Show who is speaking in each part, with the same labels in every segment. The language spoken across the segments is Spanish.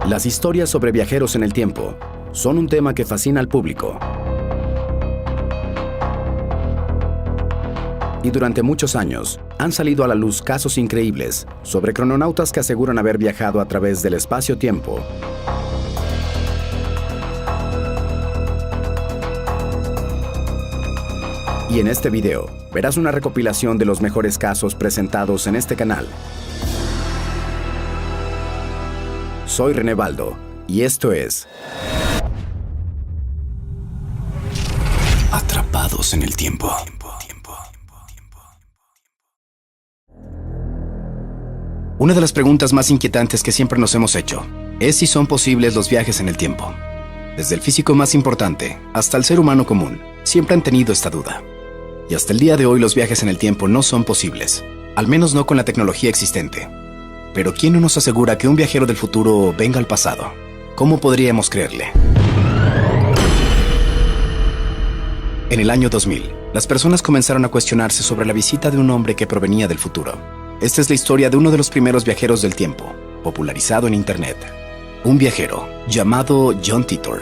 Speaker 1: Las historias sobre viajeros en el tiempo son un tema que fascina al público. Y durante muchos años han salido a la luz casos increíbles sobre crononautas que aseguran haber viajado a través del espacio-tiempo. Y en este video verás una recopilación de los mejores casos presentados en este canal. Soy René Baldo y esto es Atrapados en el Tiempo. Una de las preguntas más inquietantes que siempre nos hemos hecho es si son posibles los viajes en el tiempo. Desde el físico más importante hasta el ser humano común, siempre han tenido esta duda. Y hasta el día de hoy los viajes en el tiempo no son posibles, al menos no con la tecnología existente. Pero ¿quién no nos asegura que un viajero del futuro venga al pasado? ¿Cómo podríamos creerle? En el año 2000, las personas comenzaron a cuestionarse sobre la visita de un hombre que provenía del futuro. Esta es la historia de uno de los primeros viajeros del tiempo, popularizado en Internet. Un viajero llamado John Titor.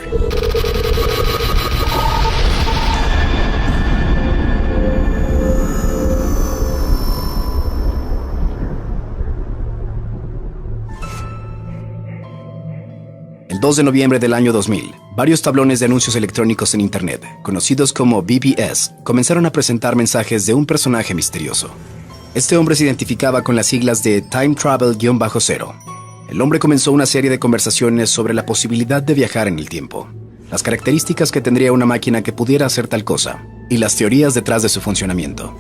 Speaker 1: El 2 de noviembre del año 2000, varios tablones de anuncios electrónicos en Internet, conocidos como BBS, comenzaron a presentar mensajes de un personaje misterioso. Este hombre se identificaba con las siglas de Time Travel-0. El hombre comenzó una serie de conversaciones sobre la posibilidad de viajar en el tiempo, las características que tendría una máquina que pudiera hacer tal cosa, y las teorías detrás de su funcionamiento.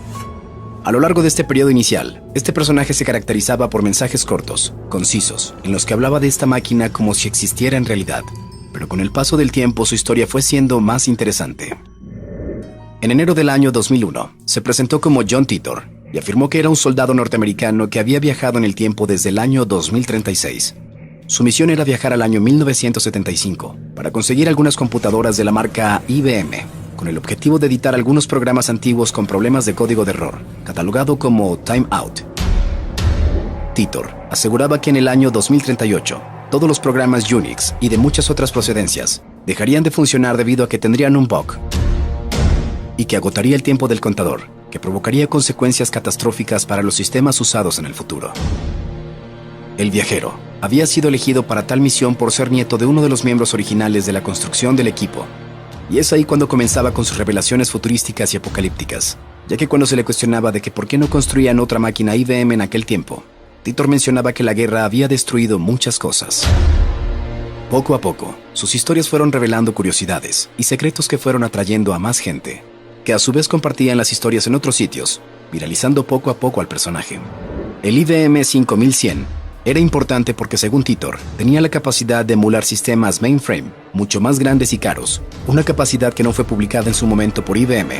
Speaker 1: A lo largo de este periodo inicial, este personaje se caracterizaba por mensajes cortos, concisos, en los que hablaba de esta máquina como si existiera en realidad, pero con el paso del tiempo su historia fue siendo más interesante. En enero del año 2001, se presentó como John Titor y afirmó que era un soldado norteamericano que había viajado en el tiempo desde el año 2036. Su misión era viajar al año 1975 para conseguir algunas computadoras de la marca IBM, con el objetivo de editar algunos programas antiguos con problemas de código de error, catalogado como Time Out. Titor aseguraba que en el año 2038, todos los programas Unix y de muchas otras procedencias dejarían de funcionar debido a que tendrían un bug, y que agotaría el tiempo del contador, que provocaría consecuencias catastróficas para los sistemas usados en el futuro. El viajero había sido elegido para tal misión por ser nieto de uno de los miembros originales de la construcción del equipo, y es ahí cuando comenzaba con sus revelaciones futurísticas y apocalípticas, ya que cuando se le cuestionaba de que por qué no construían otra máquina IBM en aquel tiempo, Titor mencionaba que la guerra había destruido muchas cosas. Poco a poco, sus historias fueron revelando curiosidades y secretos que fueron atrayendo a más gente, que a su vez compartían las historias en otros sitios, viralizando poco a poco al personaje. El IBM 5100 era importante porque, según Titor, tenía la capacidad de emular sistemas mainframe mucho más grandes y caros, una capacidad que no fue publicada en su momento por IBM,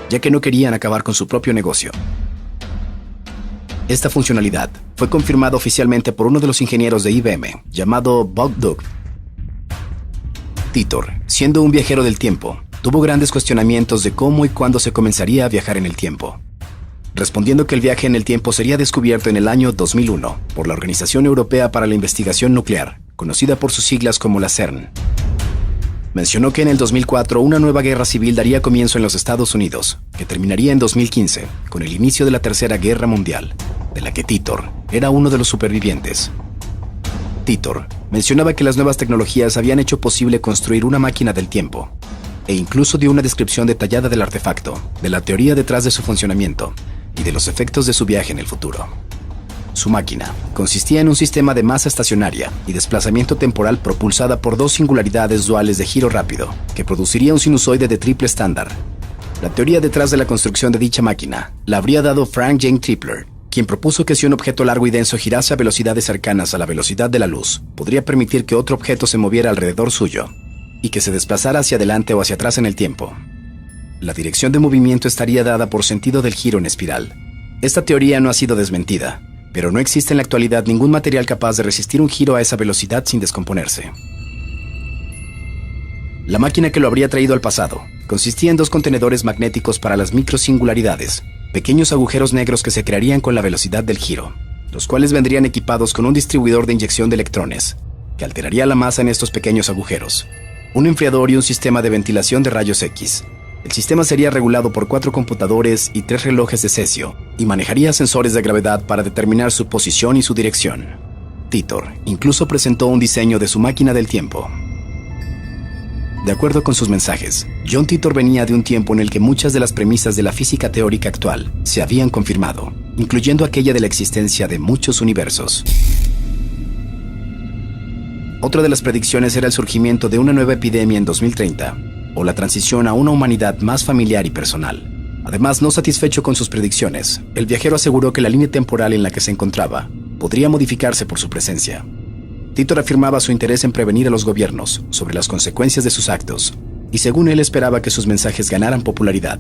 Speaker 1: ya que no querían acabar con su propio negocio. Esta funcionalidad fue confirmada oficialmente por uno de los ingenieros de IBM, llamado Bob Duke. Titor, siendo un viajero del tiempo, tuvo grandes cuestionamientos de cómo y cuándo se comenzaría a viajar en el tiempo, respondiendo que el viaje en el tiempo sería descubierto en el año 2001 por la Organización Europea para la Investigación Nuclear, conocida por sus siglas como la CERN. Mencionó que en el 2004 una nueva guerra civil daría comienzo en los Estados Unidos, que terminaría en 2015 con el inicio de la Tercera Guerra Mundial, de la que Titor era uno de los supervivientes. Titor mencionaba que las nuevas tecnologías habían hecho posible construir una máquina del tiempo, e incluso dio una descripción detallada del artefacto, de la teoría detrás de su funcionamiento y de los efectos de su viaje en el futuro. Su máquina consistía en un sistema de masa estacionaria y desplazamiento temporal propulsada por dos singularidades duales de giro rápido, que produciría un sinusoide de triple estándar. La teoría detrás de la construcción de dicha máquina la habría dado Frank Jane Tripler, quien propuso que si un objeto largo y denso girase a velocidades cercanas a la velocidad de la luz, podría permitir que otro objeto se moviera alrededor suyo y que se desplazara hacia adelante o hacia atrás en el tiempo. La dirección de movimiento estaría dada por sentido del giro en espiral. Esta teoría no ha sido desmentida, pero no existe en la actualidad ningún material capaz de resistir un giro a esa velocidad sin descomponerse. La máquina que lo habría traído al pasado consistía en dos contenedores magnéticos para las microsingularidades, pequeños agujeros negros que se crearían con la velocidad del giro, los cuales vendrían equipados con un distribuidor de inyección de electrones, que alteraría la masa en estos pequeños agujeros, un enfriador y un sistema de ventilación de rayos X. El sistema sería regulado por 4 computadores y 3 relojes de cesio, y manejaría sensores de gravedad para determinar su posición y su dirección. Titor incluso presentó un diseño de su máquina del tiempo. De acuerdo con sus mensajes, John Titor venía de un tiempo en el que muchas de las premisas de la física teórica actual se habían confirmado, incluyendo aquella de la existencia de muchos universos. Otra de las predicciones era el surgimiento de una nueva epidemia en 2030, o la transición a una humanidad más familiar y personal. Además, no satisfecho con sus predicciones, el viajero aseguró que la línea temporal en la que se encontraba podría modificarse por su presencia. Titor afirmaba su interés en prevenir a los gobiernos sobre las consecuencias de sus actos, y según él esperaba que sus mensajes ganaran popularidad.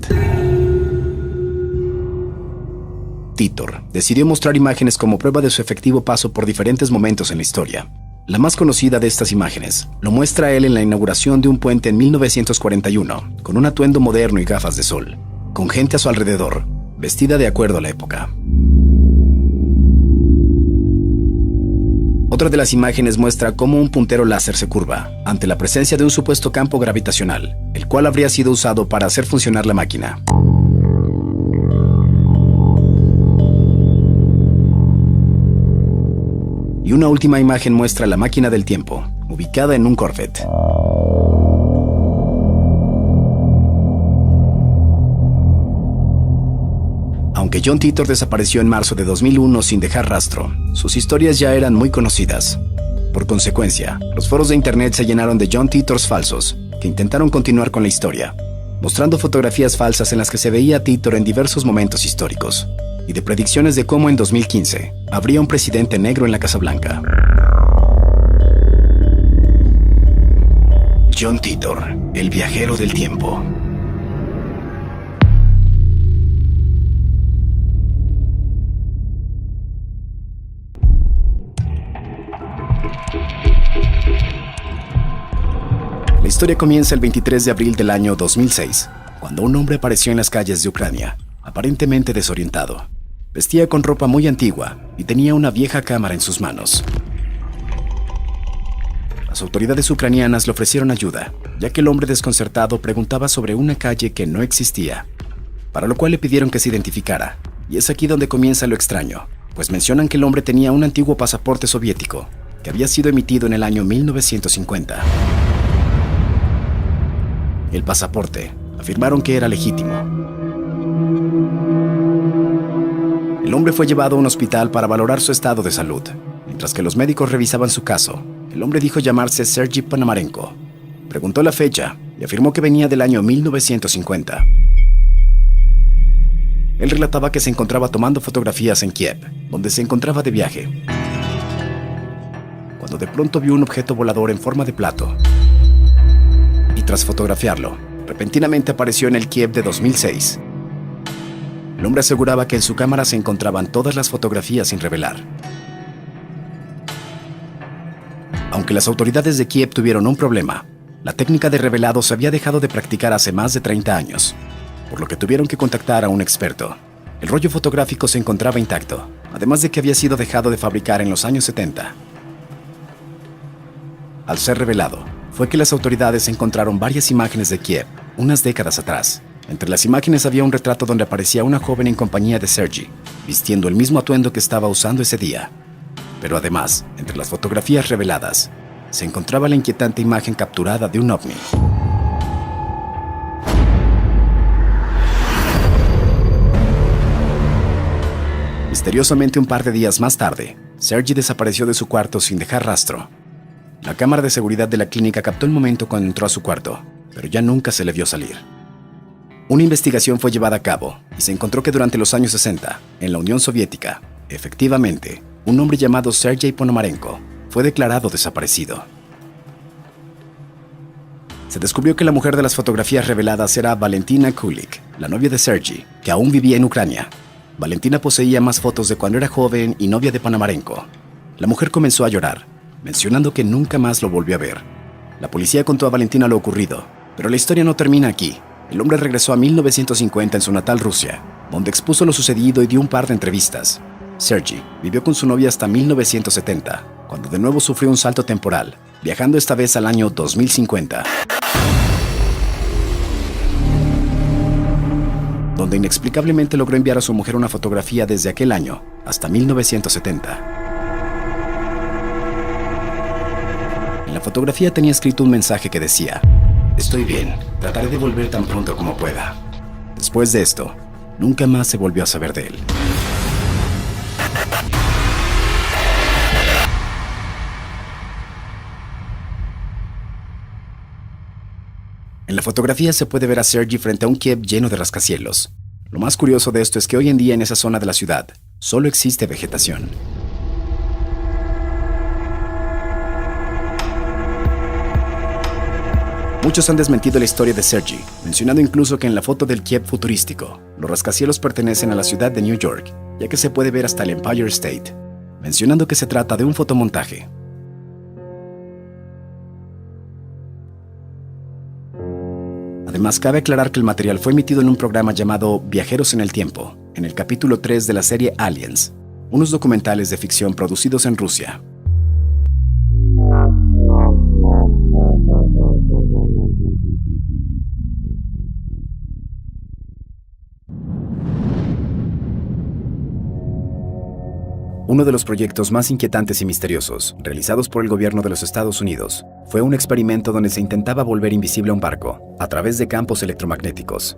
Speaker 1: Titor decidió mostrar imágenes como prueba de su efectivo paso por diferentes momentos en la historia. La más conocida de estas imágenes lo muestra a él en la inauguración de un puente en 1941, con un atuendo moderno y gafas de sol, con gente a su alrededor, vestida de acuerdo a la época. Otra de las imágenes muestra cómo un puntero láser se curva ante la presencia de un supuesto campo gravitacional, el cual habría sido usado para hacer funcionar la máquina. Y una última imagen muestra la máquina del tiempo, ubicada en un Corvette. Aunque John Titor desapareció en marzo de 2001 sin dejar rastro, sus historias ya eran muy conocidas. Por consecuencia, los foros de internet se llenaron de John Titors falsos, que intentaron continuar con la historia, mostrando fotografías falsas en las que se veía a Titor en diversos momentos históricos, y de predicciones de cómo en 2015 habría un presidente negro en la Casa Blanca. John Titor, el viajero del tiempo. La historia comienza el 23 de abril del año 2006, cuando un hombre apareció en las calles de Ucrania, aparentemente desorientado. Vestía con ropa muy antigua y tenía una vieja cámara en sus manos. Las autoridades ucranianas le ofrecieron ayuda, ya que el hombre desconcertado preguntaba sobre una calle que no existía, para lo cual le pidieron que se identificara. Y es aquí donde comienza lo extraño, pues mencionan que el hombre tenía un antiguo pasaporte soviético, que había sido emitido en el año 1950. El pasaporte afirmaron que era legítimo. El hombre fue llevado a un hospital para valorar su estado de salud. Mientras que los médicos revisaban su caso, el hombre dijo llamarse Sergei Ponomarenko. Preguntó la fecha y afirmó que venía del año 1950. Él relataba que se encontraba tomando fotografías en Kiev, donde se encontraba de viaje, cuando de pronto vio un objeto volador en forma de plato. Y tras fotografiarlo, repentinamente apareció en el Kiev de 2006. El hombre aseguraba que en su cámara se encontraban todas las fotografías sin revelar. Aunque las autoridades de Kiev tuvieron un problema, la técnica de revelado se había dejado de practicar hace más de 30 años, por lo que tuvieron que contactar a un experto. El rollo fotográfico se encontraba intacto, además de que había sido dejado de fabricar en los años 70. Al ser revelado, fue que las autoridades encontraron varias imágenes de Kiev, unas décadas atrás. Entre las imágenes había un retrato donde aparecía una joven en compañía de Sergei, vistiendo el mismo atuendo que estaba usando ese día. Pero además, entre las fotografías reveladas, se encontraba la inquietante imagen capturada de un ovni. Misteriosamente, un par de días más tarde, Sergei desapareció de su cuarto sin dejar rastro. La cámara de seguridad de la clínica captó el momento cuando entró a su cuarto, pero ya nunca se le vio salir. Una investigación fue llevada a cabo y se encontró que durante los años 60, en la Unión Soviética, efectivamente, un hombre llamado Sergei Ponomarenko fue declarado desaparecido. Se descubrió que la mujer de las fotografías reveladas era Valentina Kulik, la novia de Sergei, que aún vivía en Ucrania. Valentina poseía más fotos de cuando era joven y novia de Ponomarenko. La mujer comenzó a llorar, mencionando que nunca más lo volvió a ver. La policía contó a Valentina lo ocurrido, pero la historia no termina aquí. El hombre regresó a 1950 en su natal Rusia, donde expuso lo sucedido y dio un par de entrevistas. Sergei vivió con su novia hasta 1970, cuando de nuevo sufrió un salto temporal, viajando esta vez al año 2050, donde inexplicablemente logró enviar a su mujer una fotografía desde aquel año hasta 1970. En la fotografía tenía escrito un mensaje que decía: "Estoy bien, trataré de volver tan pronto como pueda". Después de esto, nunca más se volvió a saber de él. En la fotografía se puede ver a Sergey frente a un Kiev lleno de rascacielos. Lo más curioso de esto es que hoy en día en esa zona de la ciudad solo existe vegetación. Muchos han desmentido la historia de Sergey, mencionando incluso que en la foto del Kiev futurístico, los rascacielos pertenecen a la ciudad de New York, ya que se puede ver hasta el Empire State, mencionando que se trata de un fotomontaje. Además, cabe aclarar que el material fue emitido en un programa llamado Viajeros en el Tiempo, en el capítulo 3 de la serie Aliens, unos documentales de ficción producidos en Rusia. Uno de los proyectos más inquietantes y misteriosos, realizados por el gobierno de los Estados Unidos, fue un experimento donde se intentaba volver invisible a un barco a través de campos electromagnéticos,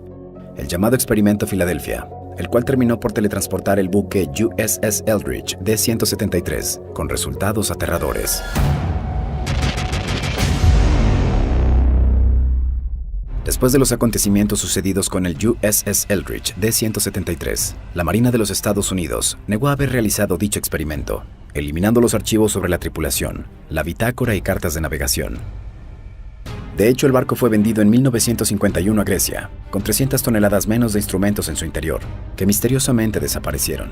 Speaker 1: el llamado Experimento Filadelfia, el cual terminó por teletransportar el buque USS Eldridge D-173, con resultados aterradores. Después de los acontecimientos sucedidos con el USS Eldridge D-173, la Marina de los Estados Unidos negó haber realizado dicho experimento, eliminando los archivos sobre la tripulación, la bitácora y cartas de navegación. De hecho, el barco fue vendido en 1951 a Grecia, con 300 toneladas menos de instrumentos en su interior, que misteriosamente desaparecieron.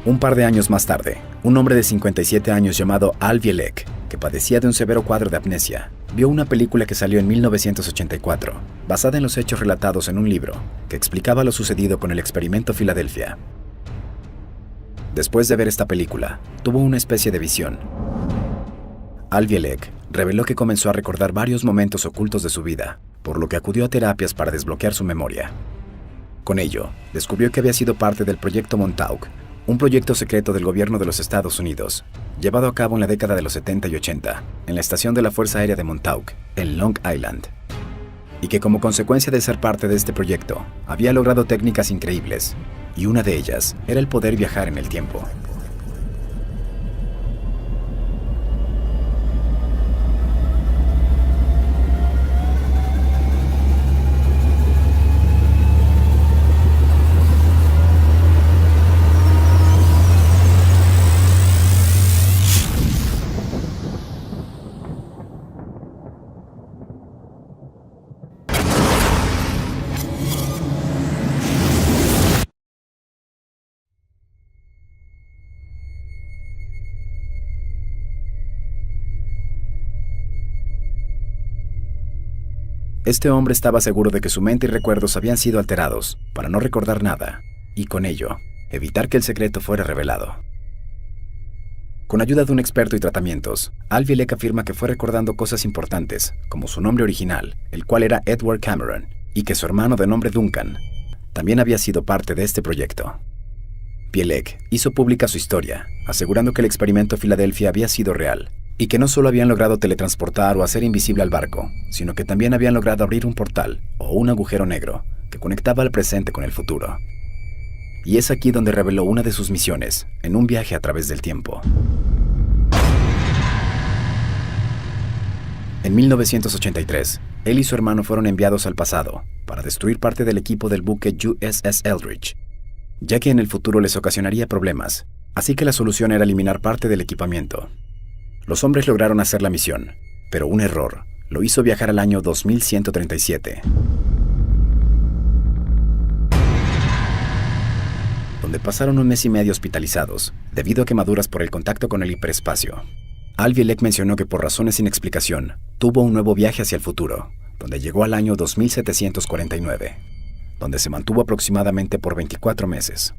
Speaker 1: Un par de años más tarde, un hombre de 57 años llamado Al Bielek, que padecía de un severo cuadro de amnesia, vio una película que salió en 1984, basada en los hechos relatados en un libro, que explicaba lo sucedido con el Experimento Filadelfia. Después de ver esta película, tuvo una especie de visión. Al Bielek reveló que comenzó a recordar varios momentos ocultos de su vida, por lo que acudió a terapias para desbloquear su memoria. Con ello, descubrió que había sido parte del Proyecto Montauk, un proyecto secreto del gobierno de los Estados Unidos, llevado a cabo en la década de los 70 y 80, en la estación de la Fuerza Aérea de Montauk, en Long Island. Y que como consecuencia de ser parte de este proyecto, había logrado técnicas increíbles, y una de ellas era el poder viajar en el tiempo. Este hombre estaba seguro de que su mente y recuerdos habían sido alterados para no recordar nada, y con ello, evitar que el secreto fuera revelado. Con ayuda de un experto y tratamientos, Al Bielek afirma que fue recordando cosas importantes, como su nombre original, el cual era Edward Cameron, y que su hermano de nombre Duncan también había sido parte de este proyecto. Bielek hizo pública su historia, asegurando que el experimento Filadelfia había sido real, y que no solo habían logrado teletransportar o hacer invisible al barco, sino que también habían logrado abrir un portal o un agujero negro que conectaba al presente con el futuro. Y es aquí donde reveló una de sus misiones, en un viaje a través del tiempo. En 1983, él y su hermano fueron enviados al pasado para destruir parte del equipo del buque USS Eldridge, ya que en el futuro les ocasionaría problemas, así que la solución era eliminar parte del equipamiento. Los hombres lograron hacer la misión, pero un error lo hizo viajar al año 2137, donde pasaron un mes y medio hospitalizados debido a quemaduras por el contacto con el hiperespacio. Al Bielek mencionó que por razones sin explicación, tuvo un nuevo viaje hacia el futuro, donde llegó al año 2749, donde se mantuvo aproximadamente por 24 meses.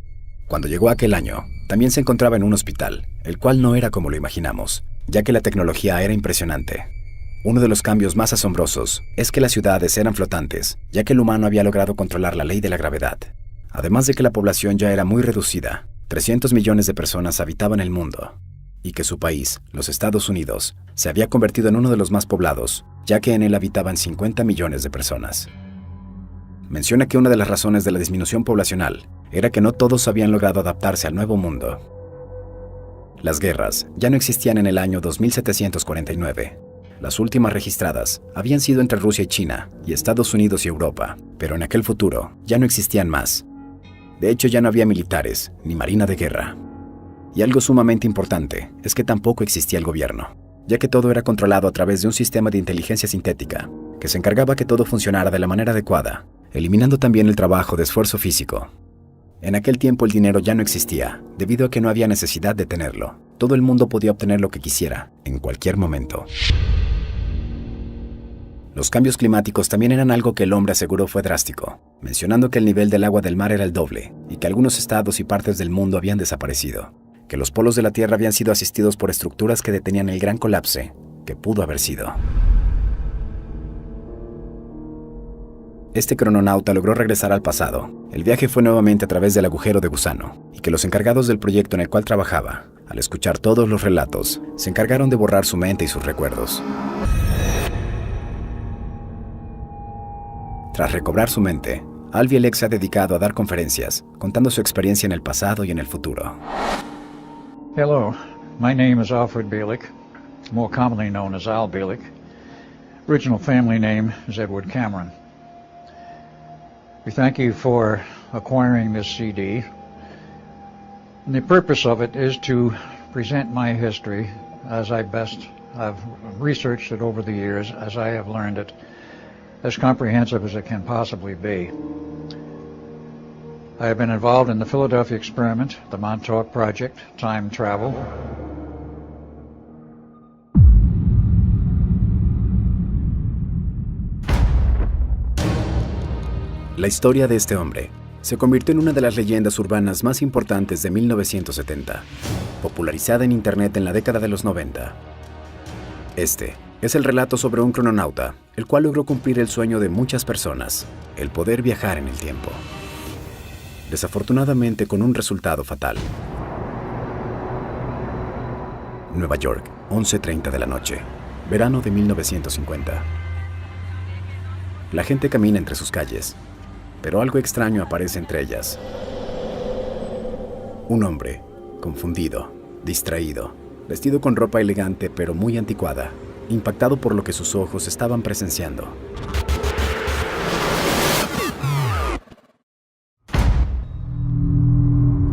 Speaker 1: Cuando llegó aquel año, también se encontraba en un hospital, el cual no era como lo imaginamos, ya que la tecnología era impresionante. Uno de los cambios más asombrosos es que las ciudades eran flotantes, ya que el humano había logrado controlar la ley de la gravedad. Además de que la población ya era muy reducida, 300 millones de personas habitaban el mundo, y que su país, los Estados Unidos, se había convertido en uno de los más poblados, ya que en él habitaban 50 millones de personas. Menciona que una de las razones de la disminución poblacional era que no todos habían logrado adaptarse al nuevo mundo. Las guerras ya no existían en el año 2749. Las últimas registradas habían sido entre Rusia y China, y Estados Unidos y Europa, pero en aquel futuro ya no existían más. De hecho, ya no había militares, ni marina de guerra. Y algo sumamente importante es que tampoco existía el gobierno, ya que todo era controlado a través de un sistema de inteligencia sintética, que se encargaba que todo funcionara de la manera adecuada, eliminando también el trabajo de esfuerzo físico. En aquel tiempo el dinero ya no existía, debido a que no había necesidad de tenerlo. Todo el mundo podía obtener lo que quisiera, en cualquier momento. Los cambios climáticos también eran algo que el hombre aseguró fue drástico, mencionando que el nivel del agua del mar era el doble, y que algunos estados y partes del mundo habían desaparecido, que los polos de la Tierra habían sido asistidos por estructuras que detenían el gran colapso que pudo haber sido. Este crononauta logró regresar al pasado. El viaje fue nuevamente a través del agujero de gusano, y que los encargados del proyecto en el cual trabajaba, al escuchar todos los relatos, se encargaron de borrar su mente y sus recuerdos. Tras recobrar su mente, Al Bielek se ha dedicado a dar conferencias, contando su experiencia en el pasado y en el futuro.
Speaker 2: Hello, my name is Alfred Bielek, more commonly known as Al Bielek. Original family name is Edward Cameron. We thank you for acquiring this CD. And the purpose of it is to present my history as I best have researched it over the years, as I have learned it, as comprehensive as it can possibly be. I have been involved in the Philadelphia Experiment, the Montauk Project, time travel.
Speaker 1: La historia de este hombre se convirtió en una de las leyendas urbanas más importantes de 1970, popularizada en Internet en la década de los 90. Este es el relato sobre un crononauta, el cual logró cumplir el sueño de muchas personas, el poder viajar en el tiempo. Desafortunadamente con un resultado fatal. Nueva York, 11:30 de la noche, verano de 1950. La gente camina entre sus calles, pero algo extraño aparece entre ellas. Un hombre, confundido, distraído, vestido con ropa elegante pero muy anticuada, impactado por lo que sus ojos estaban presenciando.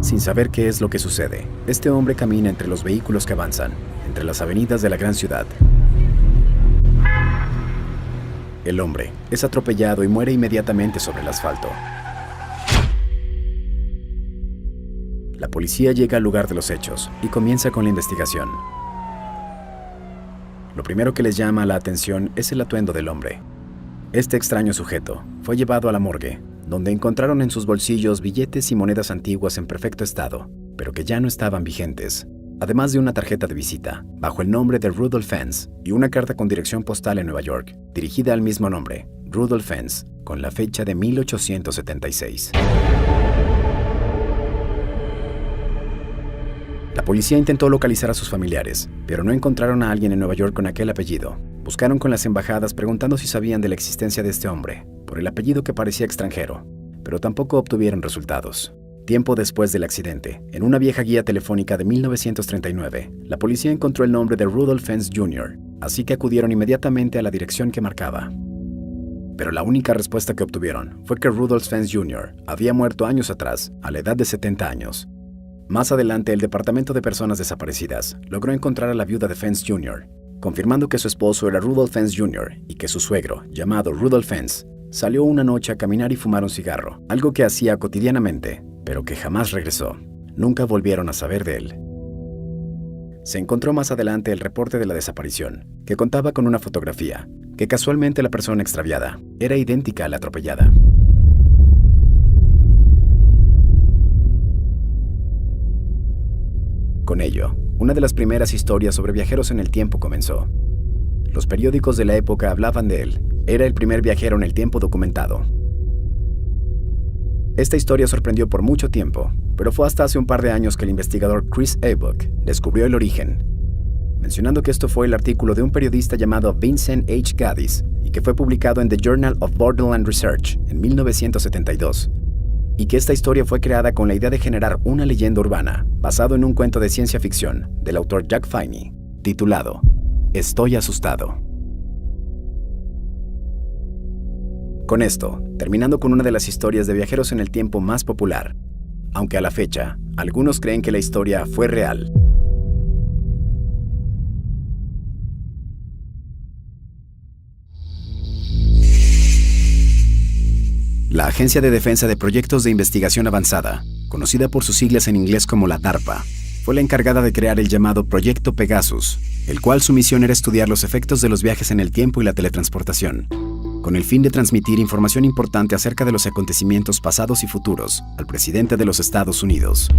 Speaker 1: Sin saber qué es lo que sucede, este hombre camina entre los vehículos que avanzan, entre las avenidas de la gran ciudad. El hombre es atropellado y muere inmediatamente sobre el asfalto. La policía llega al lugar de los hechos y comienza con la investigación. Lo primero que les llama la atención es el atuendo del hombre. Este extraño sujeto fue llevado a la morgue, donde encontraron en sus bolsillos billetes y monedas antiguas en perfecto estado, pero que ya no estaban vigentes, además de una tarjeta de visita, bajo el nombre de Rudolph Fentz, y una carta con dirección postal en Nueva York, dirigida al mismo nombre, Rudolph Fentz, con la fecha de 1876. La policía intentó localizar a sus familiares, pero no encontraron a alguien en Nueva York con aquel apellido. Buscaron con las embajadas preguntando si sabían de la existencia de este hombre, por el apellido que parecía extranjero, pero tampoco obtuvieron resultados. Tiempo después del accidente, en una vieja guía telefónica de 1939, la policía encontró el nombre de Rudolph Fentz Jr., así que acudieron inmediatamente a la dirección que marcaba. Pero la única respuesta que obtuvieron fue que Rudolph Fentz Jr. había muerto años atrás, a la edad de 70 años. Más adelante, el Departamento de Personas Desaparecidas logró encontrar a la viuda de Fentz Jr., confirmando que su esposo era Rudolph Fentz Jr. y que su suegro, llamado Rudolph Fentz, salió una noche a caminar y fumar un cigarro, algo que hacía cotidianamente, pero que jamás regresó. Nunca volvieron a saber de él. Se encontró más adelante el reporte de la desaparición, que contaba con una fotografía, que casualmente la persona extraviada era idéntica a la atropellada. Con ello, una de las primeras historias sobre viajeros en el tiempo comenzó. Los periódicos de la época hablaban de él. Era el primer viajero en el tiempo documentado. Esta historia sorprendió por mucho tiempo, pero fue hasta hace un par de años que el investigador Chris Abbock descubrió el origen, mencionando que esto fue el artículo de un periodista llamado Vincent H. Gaddis y que fue publicado en The Journal of Borderland Research en 1972, y que esta historia fue creada con la idea de generar una leyenda urbana basado en un cuento de ciencia ficción del autor Jack Finney, titulado Estoy asustado. Con esto, terminando con una de las historias de viajeros en el tiempo más popular, aunque a la fecha, algunos creen que la historia fue real. La Agencia de Defensa de Proyectos de Investigación Avanzada, conocida por sus siglas en inglés como la DARPA, fue la encargada de crear el llamado Proyecto Pegasus, el cual su misión era estudiar los efectos de los viajes en el tiempo y la teletransportación, con el fin de transmitir información importante acerca de los acontecimientos pasados y futuros al presidente de los Estados Unidos.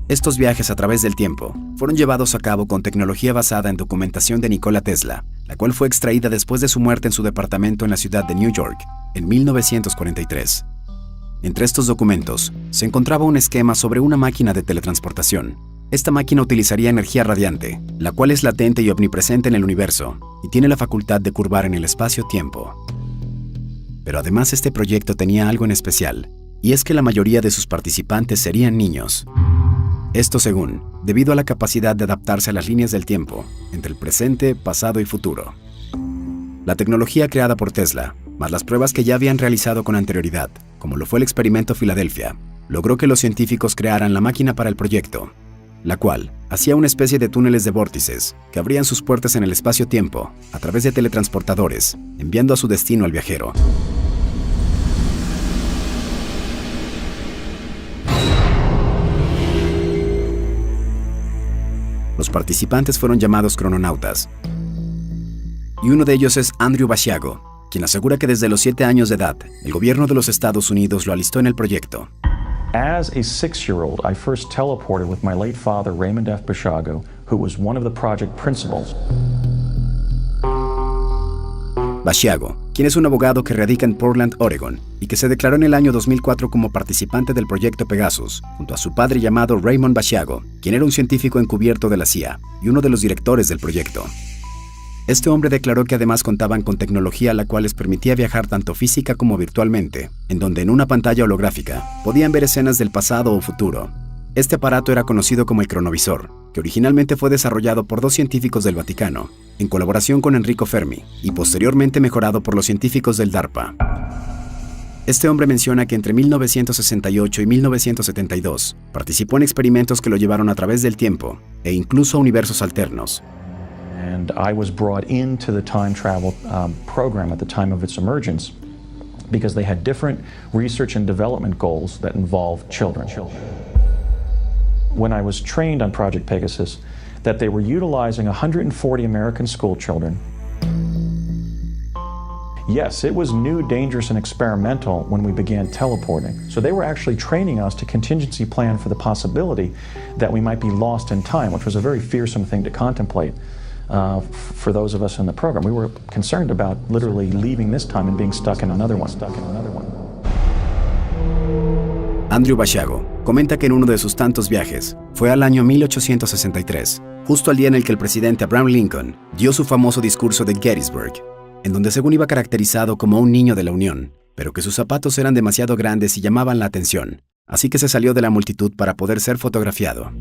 Speaker 1: Estos viajes a través del tiempo fueron llevados a cabo con tecnología basada en documentación de Nikola Tesla, la cual fue extraída después de su muerte en su departamento en la ciudad de New York, en 1943. Entre estos documentos se encontraba un esquema sobre una máquina de teletransportación. Esta máquina utilizaría energía radiante, la cual es latente y omnipresente en el universo, y tiene la facultad de curvar en el espacio-tiempo. Pero además este proyecto tenía algo en especial, y es que la mayoría de sus participantes serían niños. Esto según, debido a la capacidad de adaptarse a las líneas del tiempo, entre el presente, pasado y futuro. La tecnología creada por Tesla, más las pruebas que ya habían realizado con anterioridad, como lo fue el experimento Filadelfia, logró que los científicos crearan la máquina para el proyecto, la cual hacía una especie de túneles de vórtices que abrían sus puertas en el espacio-tiempo a través de teletransportadores, enviando a su destino al viajero. Los participantes fueron llamados crononautas, y uno de ellos es Andrew Basiago, quien asegura que desde los 7 años de edad, el gobierno de los Estados Unidos lo alistó en el proyecto.
Speaker 3: As a 6-year-old, I first teleported with my late father, Raymond F. Basiago, who was one of the project principals.
Speaker 1: Basiago, quien es un abogado que radica en Portland, Oregon, y que se declaró en el año 2004 como participante del proyecto Pegasus, junto a su padre llamado Raymond Basiago, quien era un científico encubierto de la CIA y uno de los directores del proyecto. Este hombre declaró que además contaban con tecnología la cual les permitía viajar tanto física como virtualmente, en donde en una pantalla holográfica podían ver escenas del pasado o futuro. Este aparato era conocido como el cronovisor, que originalmente fue desarrollado por 2 científicos del Vaticano, en colaboración con Enrico Fermi, y posteriormente mejorado por los científicos del DARPA. Este hombre menciona que entre 1968 y 1972 participó en experimentos que lo llevaron a través del tiempo e incluso a universos alternos.
Speaker 3: And I was brought into the time travel program at the time of its emergence because they had different research and development goals that involved children. When I was trained on Project Pegasus, that they were utilizing 140 American school children. Yes, it was new, dangerous, and experimental when we began teleporting. So they were actually training us to contingency plan for the possibility that we might be lost in time, which was a very fearsome thing to contemplate. For those of us in the program, we were concerned about literally leaving this time and being stuck in another one.
Speaker 1: Andrew Basiago comenta que en uno de sus tantos viajes fue al año 1863, justo al día en el que el presidente Abraham Lincoln dio su famoso discurso de Gettysburg, en donde según iba caracterizado como un niño de la Unión, pero que sus zapatos eran demasiado grandes y llamaban la atención, así que se salió de la multitud para poder ser fotografiado.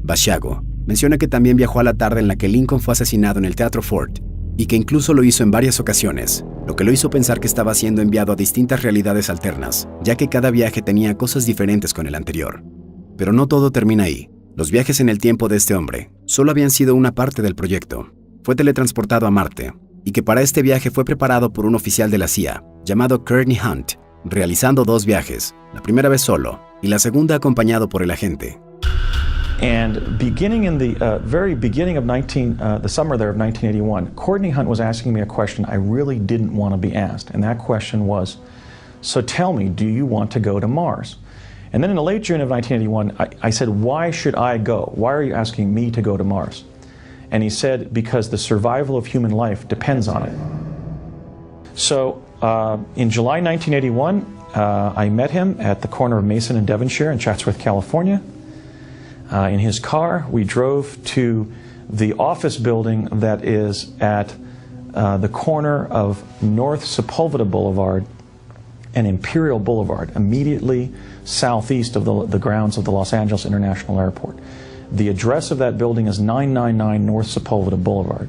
Speaker 1: Basiago menciona que también viajó a la tarde en la que Lincoln fue asesinado en el Teatro Ford, y que incluso lo hizo en varias ocasiones, lo que lo hizo pensar que estaba siendo enviado a distintas realidades alternas, ya que cada viaje tenía cosas diferentes con el anterior. Pero no todo termina ahí. Los viajes en el tiempo de este hombre solo habían sido una parte del proyecto. Fue teletransportado a Marte, y que para este viaje fue preparado por un oficial de la CIA, llamado Courtney Hunt, realizando 2 viajes, la primera vez solo, y la segunda acompañado por el agente.
Speaker 3: And beginning in the very beginning of the summer there of 1981, Courtney Hunt was asking me a question I really didn't want to be asked. And that question was, So tell me, do you want to go to Mars? And then in the late June of 1981, I said, why should I go? Why are you asking me to go to Mars? And he said, because the survival of human life depends on it. So in July 1981, I met him at the corner of Mason and Devonshire in Chatsworth, California. In his car, we drove to the office building that is at the corner of North Sepulveda Boulevard and Imperial Boulevard, immediately southeast of the grounds of the Los Angeles International Airport. The address of that building is 999 North Sepulveda Boulevard.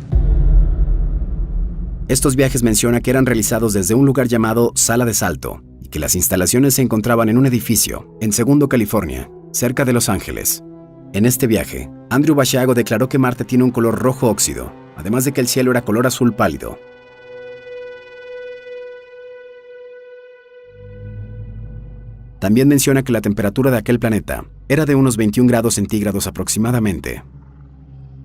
Speaker 1: Estos viajes menciona que eran realizados desde un lugar llamado Sala de Salto y que las instalaciones se encontraban en un edificio en Segundo, California, cerca de Los Ángeles. En este viaje, Andrew Basiago declaró que Marte tiene un color rojo óxido, además de que el cielo era color azul pálido. También menciona que la temperatura de aquel planeta era de unos 21 grados centígrados aproximadamente.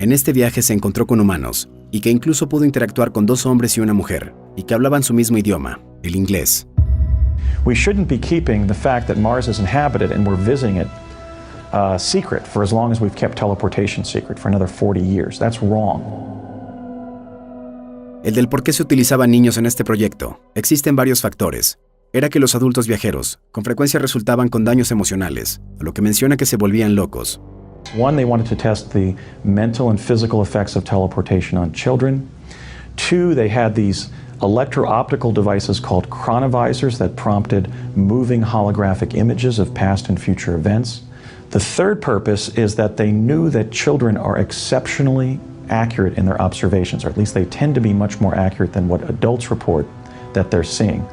Speaker 1: En este viaje se encontró con humanos y que incluso pudo interactuar con 2 hombres y una mujer y que hablaban su mismo idioma, el inglés.
Speaker 3: We shouldn't be keeping the fact that Mars is inhabited and we're visiting it secret for as long as we've kept teleportation secret for another 40 years. That's wrong.
Speaker 1: El del por qué se utilizaban niños en este proyecto, existen varios factores. Era que los adultos viajeros con frecuencia resultaban con daños emocionales, a lo que menciona que se volvían locos.
Speaker 3: One, they wanted to test the mental and physical effects of teleportation on children. 2, they had these electro-optical devices called chronovisors that prompted moving holographic images of past and future events. The third purpose is that they knew that children are exceptionally accurate in their observations, or at least they tend to be much more accurate than what adults report that they're seeing.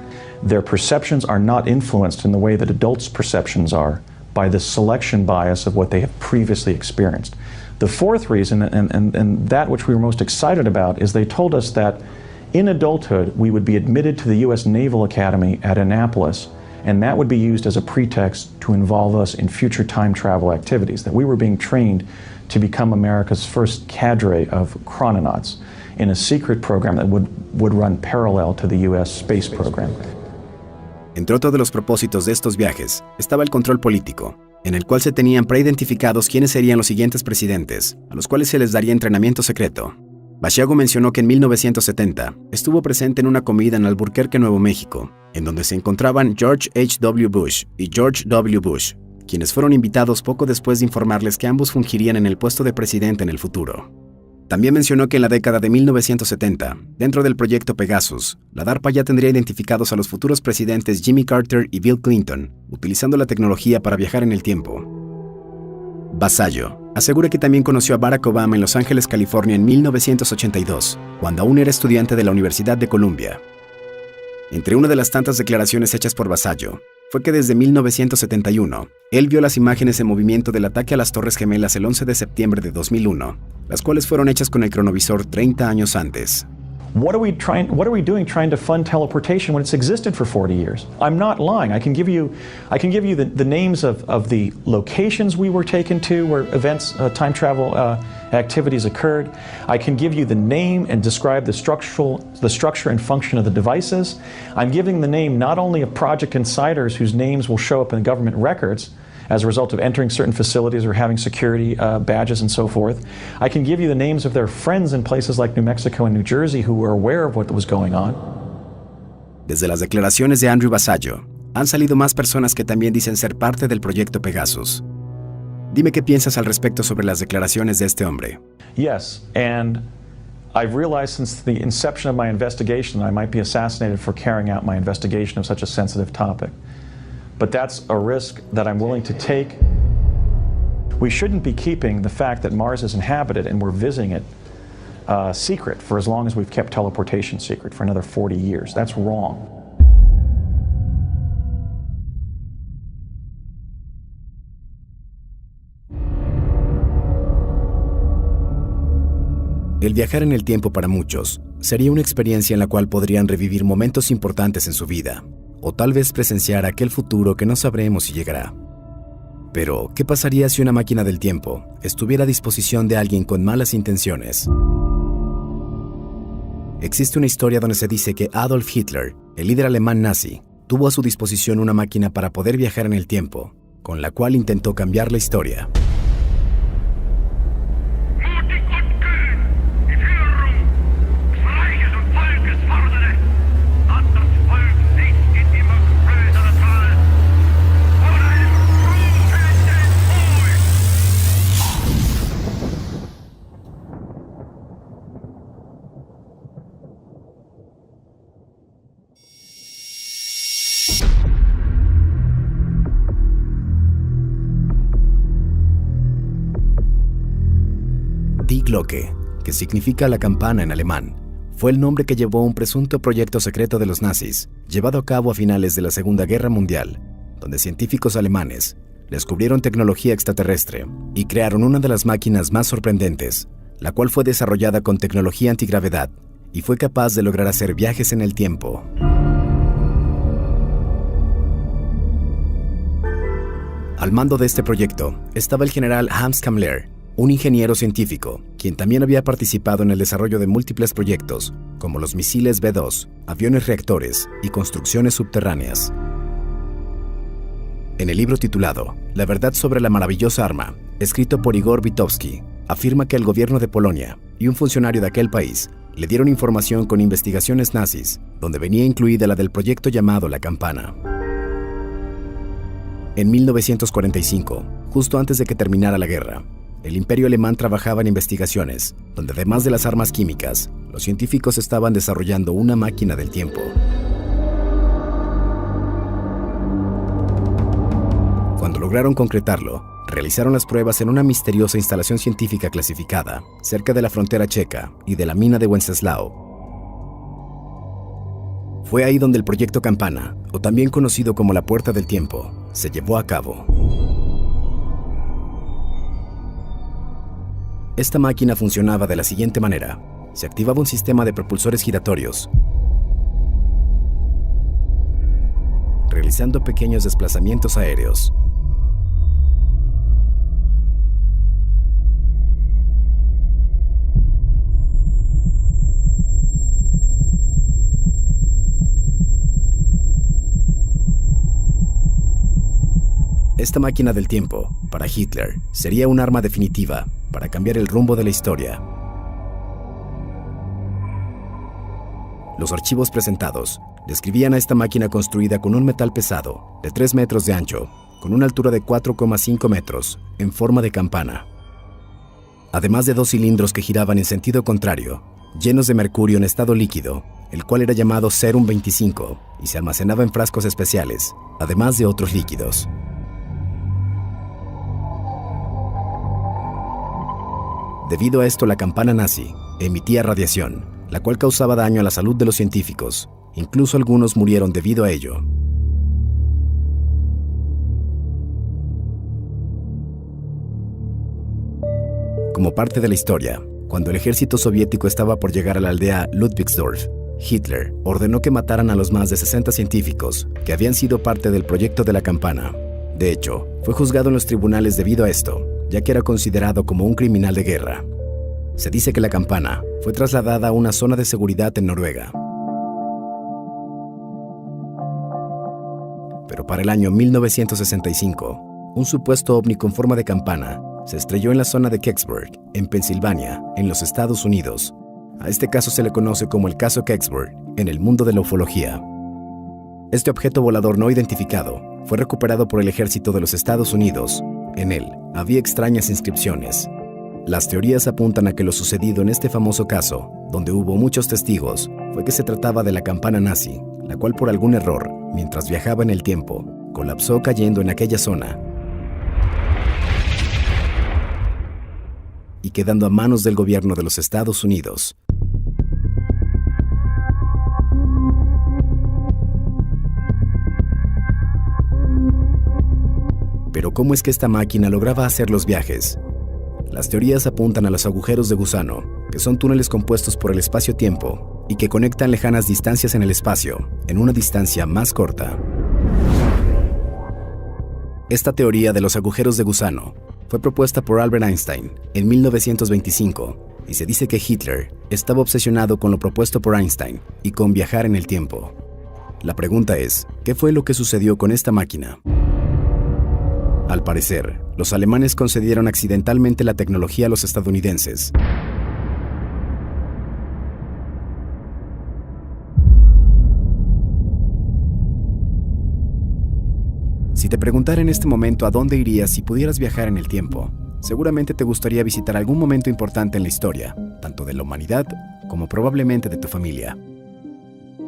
Speaker 3: Their perceptions are not influenced in the way that adults' perceptions are by the selection bias of what they have previously experienced. The fourth reason, and that which we were most excited about, is they told us that in adulthood we would be admitted to the U.S. Naval Academy at Annapolis, and that would be used as a pretext to involve us in future time travel activities, that we were being trained to become America's first cadre of chrononauts in a secret program that would run parallel to the U.S. space program.
Speaker 1: Entre otros de los propósitos de estos viajes estaba el control político, en el cual se tenían preidentificados quiénes serían los siguientes presidentes, a los cuales se les daría entrenamiento secreto. Basiago mencionó que en 1970 estuvo presente en una comida en Albuquerque, Nuevo México, en donde se encontraban George H.W. Bush y George W. Bush, quienes fueron invitados poco después de informarles que ambos fungirían en el puesto de presidente en el futuro. También mencionó que en la década de 1970, dentro del proyecto Pegasus, la DARPA ya tendría identificados a los futuros presidentes Jimmy Carter y Bill Clinton, utilizando la tecnología para viajar en el tiempo. Basayo asegura que también conoció a Barack Obama en Los Ángeles, California en 1982, cuando aún era estudiante de la Universidad de Columbia. Entre una de las tantas declaraciones hechas por Basayo, fue que desde 1971, él vio las imágenes en movimiento del ataque a las Torres Gemelas el 11 de septiembre de 2001, las cuales fueron hechas con el cronovisor 30 años antes.
Speaker 3: What are we doing trying to fund teleportation when it's existed for 40 years? I'm not lying. I can give you the names of the locations we were taken to where events, time travel activities occurred. I can give you the name and describe the structure and function of the devices. I'm giving the name not only of project insiders whose names will show up in government records as a result of entering certain facilities or having security badges and so forth. I can give you the names of their friends in places like New Mexico and New Jersey who were aware of what was going on.
Speaker 1: Desde las declaraciones de Andrew Basayo, han salido más personas que también dicen ser parte del proyecto Pegasus. Dime qué piensas al respecto sobre las declaraciones de este hombre.
Speaker 3: Yes, and I've realized since the inception of my investigation that I might be assassinated for carrying out my investigation of such a sensitive topic. But that's a risk that I'm willing to take. We shouldn't be keeping the fact that Mars is inhabited and we're visiting it secret for as long as we've kept teleportation secret for another 40 years. That's wrong.
Speaker 1: El viajar en el tiempo para muchos sería una experiencia en la cual podrían revivir momentos importantes en su vida, o tal vez presenciar aquel futuro que no sabremos si llegará. Pero, ¿qué pasaría si una máquina del tiempo estuviera a disposición de alguien con malas intenciones? Existe una historia donde se dice que Adolf Hitler, el líder alemán nazi, tuvo a su disposición una máquina para poder viajar en el tiempo, con la cual intentó cambiar la historia. Die Glocke, que significa la campana en alemán, fue el nombre que llevó un presunto proyecto secreto de los nazis, llevado a cabo a finales de la Segunda Guerra Mundial, donde científicos alemanes descubrieron tecnología extraterrestre y crearon una de las máquinas más sorprendentes, la cual fue desarrollada con tecnología antigravedad y fue capaz de lograr hacer viajes en el tiempo. Al mando de este proyecto estaba el general Hans Kammler, un ingeniero científico, quien también había participado en el desarrollo de múltiples proyectos, como los misiles B-2, aviones reactores y construcciones subterráneas. En el libro titulado La verdad sobre la maravillosa arma, escrito por Igor Witkowski, afirma que el gobierno de Polonia y un funcionario de aquel país le dieron información con investigaciones nazis, donde venía incluida la del proyecto llamado La Campana. En 1945, justo antes de que terminara la guerra, el Imperio Alemán trabajaba en investigaciones, donde además de las armas químicas, los científicos estaban desarrollando una máquina del tiempo. Cuando lograron concretarlo, realizaron las pruebas en una misteriosa instalación científica clasificada, cerca de la frontera checa y de la mina de Wenceslao. Fue ahí donde el proyecto Campana, o también conocido como la Puerta del Tiempo, se llevó a cabo. Esta máquina funcionaba de la siguiente manera. Se activaba un sistema de propulsores giratorios, realizando pequeños desplazamientos aéreos. Esta máquina del tiempo, para Hitler, sería un arma definitiva para cambiar el rumbo de la historia. Los archivos presentados describían a esta máquina construida con un metal pesado de 3 metros de ancho, con una altura de 4,5 metros, en forma de campana. Además de 2 cilindros que giraban en sentido contrario, llenos de mercurio en estado líquido, el cual era llamado Serum 25 y se almacenaba en frascos especiales, además de otros líquidos. Debido a esto, la campana nazi emitía radiación, la cual causaba daño a la salud de los científicos. Incluso algunos murieron debido a ello. Como parte de la historia, cuando el ejército soviético estaba por llegar a la aldea Ludwigsdorf, Hitler ordenó que mataran a los más de 60 científicos que habían sido parte del proyecto de la campana. De hecho, fue juzgado en los tribunales debido a esto, ya que era considerado como un criminal de guerra. Se dice que la campana fue trasladada a una zona de seguridad en Noruega. Pero para el año 1965, un supuesto ovni con forma de campana se estrelló en la zona de Kecksburg, en Pensilvania, en los Estados Unidos. A este caso se le conoce como el caso Kecksburg en el mundo de la ufología. Este objeto volador no identificado fue recuperado por el ejército de los Estados Unidos. En él había extrañas inscripciones. Las teorías apuntan a que lo sucedido en este famoso caso, donde hubo muchos testigos, fue que se trataba de la campana nazi, la cual por algún error, mientras viajaba en el tiempo, colapsó cayendo en aquella zona y quedando a manos del gobierno de los Estados Unidos. Pero ¿cómo es que esta máquina lograba hacer los viajes? Las teorías apuntan a los agujeros de gusano, que son túneles compuestos por el espacio-tiempo y que conectan lejanas distancias en el espacio, en una distancia más corta. Esta teoría de los agujeros de gusano fue propuesta por Albert Einstein en 1925 y se dice que Hitler estaba obsesionado con lo propuesto por Einstein y con viajar en el tiempo. La pregunta es, ¿qué fue lo que sucedió con esta máquina? Al parecer, los alemanes concedieron accidentalmente la tecnología a los estadounidenses. Si te preguntara en este momento a dónde irías si pudieras viajar en el tiempo, seguramente te gustaría visitar algún momento importante en la historia, tanto de la humanidad como probablemente de tu familia.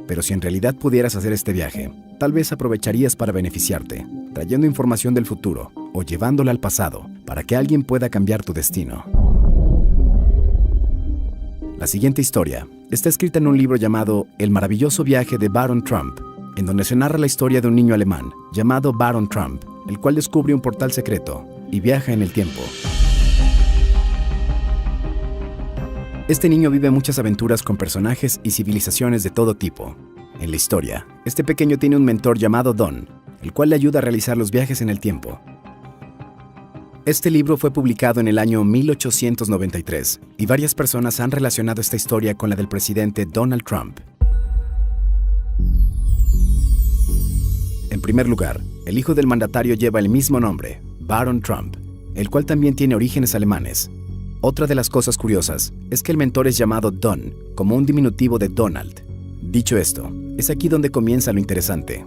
Speaker 1: Pero si en realidad pudieras hacer este viaje, tal vez aprovecharías para beneficiarte, trayendo información del futuro o llevándola al pasado para que alguien pueda cambiar tu destino. La siguiente historia está escrita en un libro llamado El maravilloso viaje de Baron Trump, en donde se narra la historia de un niño alemán llamado Baron Trump, el cual descubre un portal secreto y viaja en el tiempo. Este niño vive muchas aventuras con personajes y civilizaciones de todo tipo. En la historia, este pequeño tiene un mentor llamado Don, el cual le ayuda a realizar los viajes en el tiempo. Este libro fue publicado en el año 1893 y varias personas han relacionado esta historia con la del presidente Donald Trump. En primer lugar, el hijo del mandatario lleva el mismo nombre, Baron Trump, el cual también tiene orígenes alemanes. Otra de las cosas curiosas es que el mentor es llamado Don, como un diminutivo de Donald. Dicho esto, es aquí donde comienza lo interesante.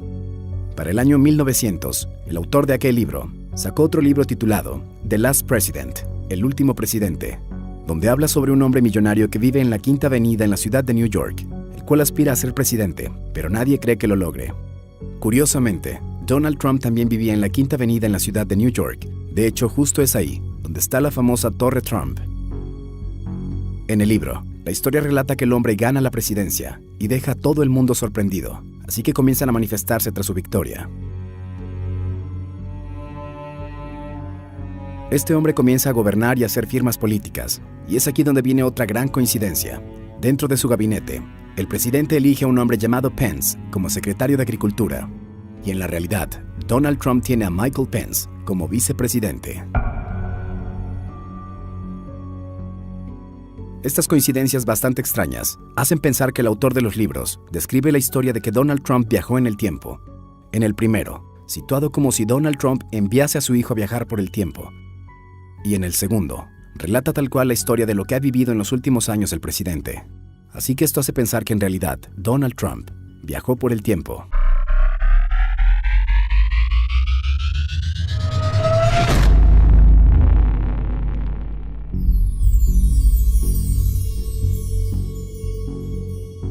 Speaker 1: Para el año 1900, el autor de aquel libro sacó otro libro titulado The Last President, El último presidente, donde habla sobre un hombre millonario que vive en la Quinta Avenida en la ciudad de New York, el cual aspira a ser presidente, pero nadie cree que lo logre. Curiosamente, Donald Trump también vivía en la Quinta Avenida en la ciudad de New York. De hecho, justo es ahí, donde está la famosa Torre Trump. En el libro, la historia relata que el hombre gana la presidencia y deja a todo el mundo sorprendido, así que comienzan a manifestarse tras su victoria. Este hombre comienza a gobernar y a hacer firmas políticas, y es aquí donde viene otra gran coincidencia. Dentro de su gabinete, el presidente elige a un hombre llamado Pence como secretario de Agricultura, y en la realidad, Donald Trump tiene a Michael Pence como vicepresidente. Estas coincidencias bastante extrañas hacen pensar que el autor de los libros describe la historia de que Donald Trump viajó en el tiempo. En el primero, situado como si Donald Trump enviase a su hijo a viajar por el tiempo. Y en el segundo, relata tal cual la historia de lo que ha vivido en los últimos años el presidente. Así que esto hace pensar que en realidad Donald Trump viajó por el tiempo.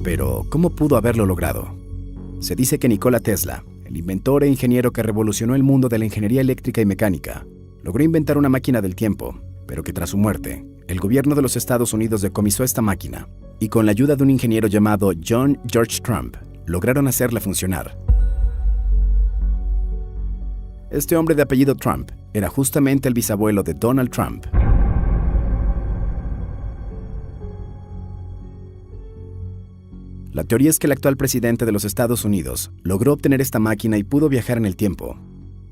Speaker 1: Pero, ¿cómo pudo haberlo logrado? Se dice que Nikola Tesla, el inventor e ingeniero que revolucionó el mundo de la ingeniería eléctrica y mecánica, logró inventar una máquina del tiempo, pero que tras su muerte, el gobierno de los Estados Unidos decomisó esta máquina, y con la ayuda de un ingeniero llamado John George Trump, lograron hacerla funcionar. Este hombre de apellido Trump era justamente el bisabuelo de Donald Trump. La teoría es que el actual presidente de los Estados Unidos logró obtener esta máquina y pudo viajar en el tiempo.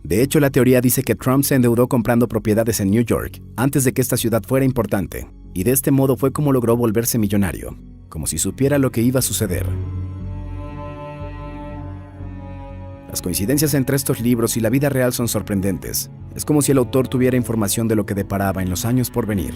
Speaker 1: De hecho, la teoría dice que Trump se endeudó comprando propiedades en New York antes de que esta ciudad fuera importante, y de este modo fue como logró volverse millonario, como si supiera lo que iba a suceder. Las coincidencias entre estos libros y la vida real son sorprendentes. Es como si el autor tuviera información de lo que deparaba en los años por venir.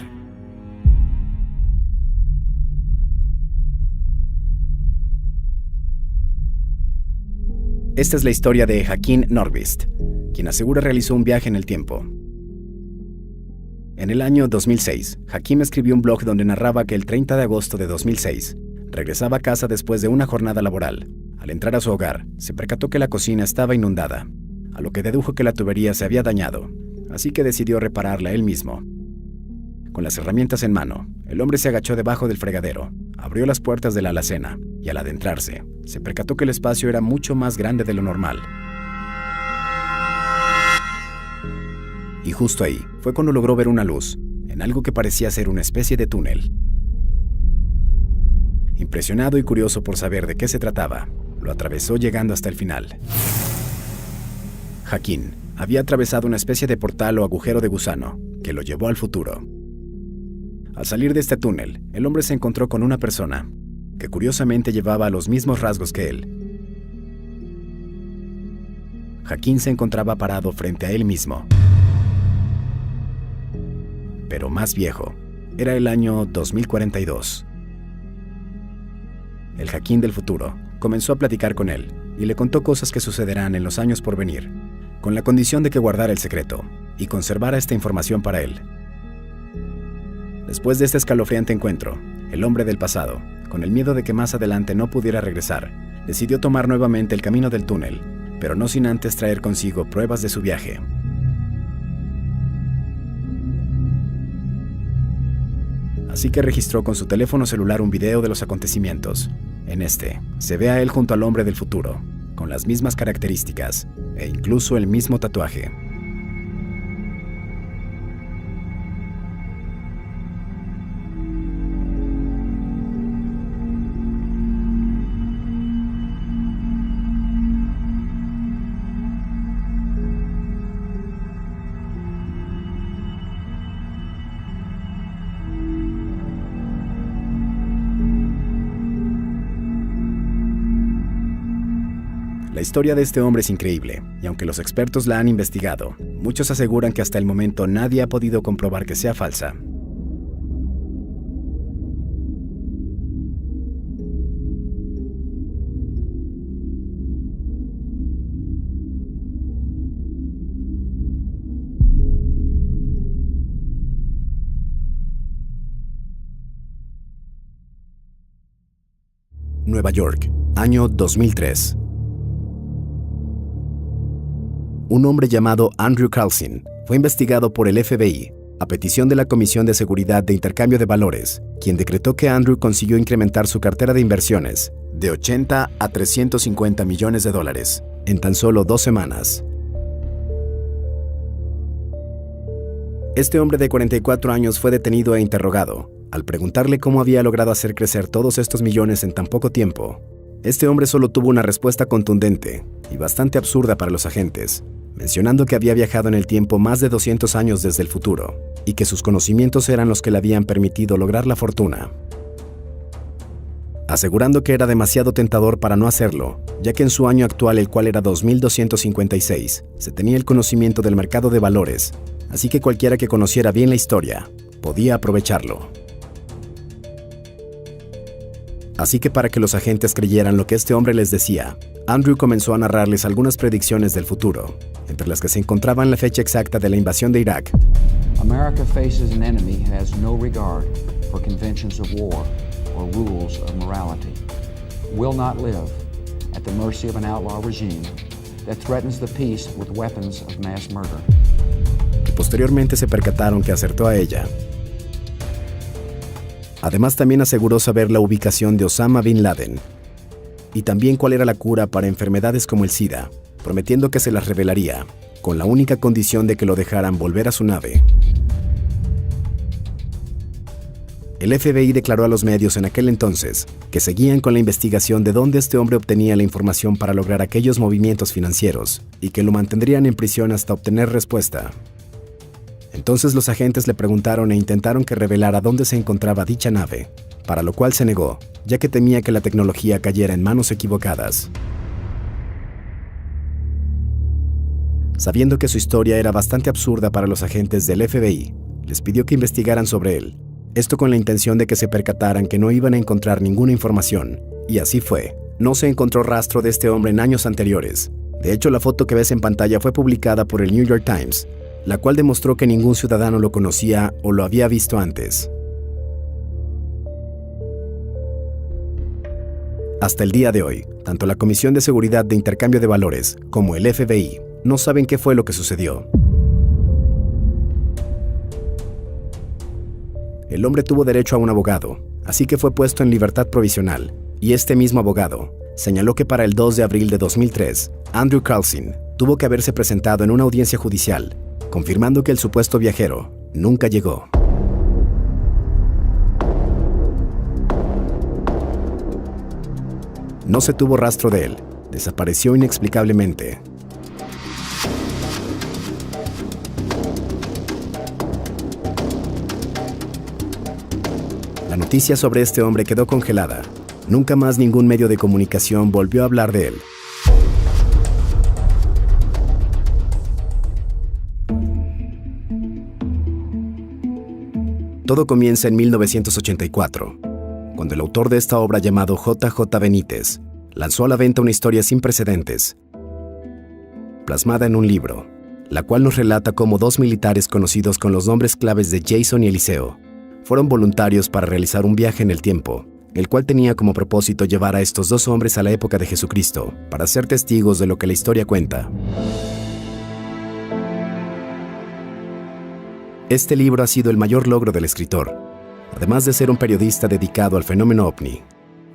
Speaker 1: Esta es la historia de Hakim Nordqvist, quien asegura realizó un viaje en el tiempo. En el año 2006, Hakim escribió un blog donde narraba que el 30 de agosto de 2006 regresaba a casa después de una jornada laboral. Al entrar a su hogar, se percató que la cocina estaba inundada, a lo que dedujo que la tubería se había dañado, así que decidió repararla él mismo. Con las herramientas en mano, el hombre se agachó debajo del fregadero, abrió las puertas de la alacena y al adentrarse, se percató que el espacio era mucho más grande de lo normal. Y justo ahí fue cuando logró ver una luz, en algo que parecía ser una especie de túnel. Impresionado y curioso por saber de qué se trataba, lo atravesó llegando hasta el final. Hakim había atravesado una especie de portal o agujero de gusano que lo llevó al futuro. Al salir de este túnel, el hombre se encontró con una persona que curiosamente llevaba los mismos rasgos que él. Hakim se encontraba parado frente a él mismo. Pero más viejo. Era el año 2042. El Hakim del futuro comenzó a platicar con él y le contó cosas que sucederán en los años por venir, con la condición de que guardara el secreto y conservara esta información para él. Después de este escalofriante encuentro, el hombre del pasado, con el miedo de que más adelante no pudiera regresar, decidió tomar nuevamente el camino del túnel, pero no sin antes traer consigo pruebas de su viaje. Así que registró con su teléfono celular un video de los acontecimientos. En este, se ve a él junto al hombre del futuro, con las mismas características e incluso el mismo tatuaje. La historia de este hombre es increíble, y aunque los expertos la han investigado, muchos aseguran que hasta el momento nadie ha podido comprobar que sea falsa. Nueva York, año 2003. Un hombre llamado Andrew Carlson fue investigado por el FBI a petición de la Comisión de Seguridad de Intercambio de Valores, quien decretó que Andrew consiguió incrementar su cartera de inversiones de 80 a 350 millones de dólares en tan solo 2 semanas. Este hombre de 44 años fue detenido e interrogado. Al preguntarle cómo había logrado hacer crecer todos estos millones en tan poco tiempo, este hombre solo tuvo una respuesta contundente y bastante absurda para los agentes, mencionando que había viajado en el tiempo más de 200 años desde el futuro y que sus conocimientos eran los que le habían permitido lograr la fortuna. Asegurando que era demasiado tentador para no hacerlo, ya que en su año actual, el cual era 2256, se tenía el conocimiento del mercado de valores, así que cualquiera que conociera bien la historia podía aprovecharlo. Así que para que los agentes creyeran lo que este hombre les decía, Andrew comenzó a narrarles algunas predicciones del futuro, entre las que se encontraban la fecha exacta de la invasión de Irak.
Speaker 4: America faces an enemy who has no regard for conventions of war or rules of morality. Will not live at the mercy of an outlaw regime that threatens the peace with weapons of mass murder.
Speaker 1: Y posteriormente se percataron que acertó a ella. Además, también aseguró saber la ubicación de Osama Bin Laden y también cuál era la cura para enfermedades como el SIDA, prometiendo que se las revelaría, con la única condición de que lo dejaran volver a su nave. El FBI declaró a los medios en aquel entonces que seguían con la investigación de dónde este hombre obtenía la información para lograr aquellos movimientos financieros y que lo mantendrían en prisión hasta obtener respuesta. Entonces los agentes le preguntaron e intentaron que revelara dónde se encontraba dicha nave, para lo cual se negó, ya que temía que la tecnología cayera en manos equivocadas. Sabiendo que su historia era bastante absurda para los agentes del FBI, les pidió que investigaran sobre él, esto con la intención de que se percataran que no iban a encontrar ninguna información, y así fue. No se encontró rastro de este hombre en años anteriores. De hecho, la foto que ves en pantalla fue publicada por el New York Times, la cual demostró que ningún ciudadano lo conocía o lo había visto antes. Hasta el día de hoy, tanto la Comisión de Seguridad de Intercambio de Valores como el FBI no saben qué fue lo que sucedió. El hombre tuvo derecho a un abogado, así que fue puesto en libertad provisional, y este mismo abogado señaló que para el 2 de abril de 2003, Andrew Carlson tuvo que haberse presentado en una audiencia judicial, confirmando que el supuesto viajero nunca llegó. No se tuvo rastro de él, desapareció inexplicablemente. La noticia sobre este hombre quedó congelada. Nunca más ningún medio de comunicación volvió a hablar de él. Todo comienza en 1984, cuando el autor de esta obra llamado J.J. Benítez lanzó a la venta una historia sin precedentes, plasmada en un libro, la cual nos relata cómo dos militares conocidos con los nombres claves de Jason y Eliseo fueron voluntarios para realizar un viaje en el tiempo, el cual tenía como propósito llevar a estos dos hombres a la época de Jesucristo, para ser testigos de lo que la historia cuenta. Este libro ha sido el mayor logro del escritor, además de ser un periodista dedicado al fenómeno ovni.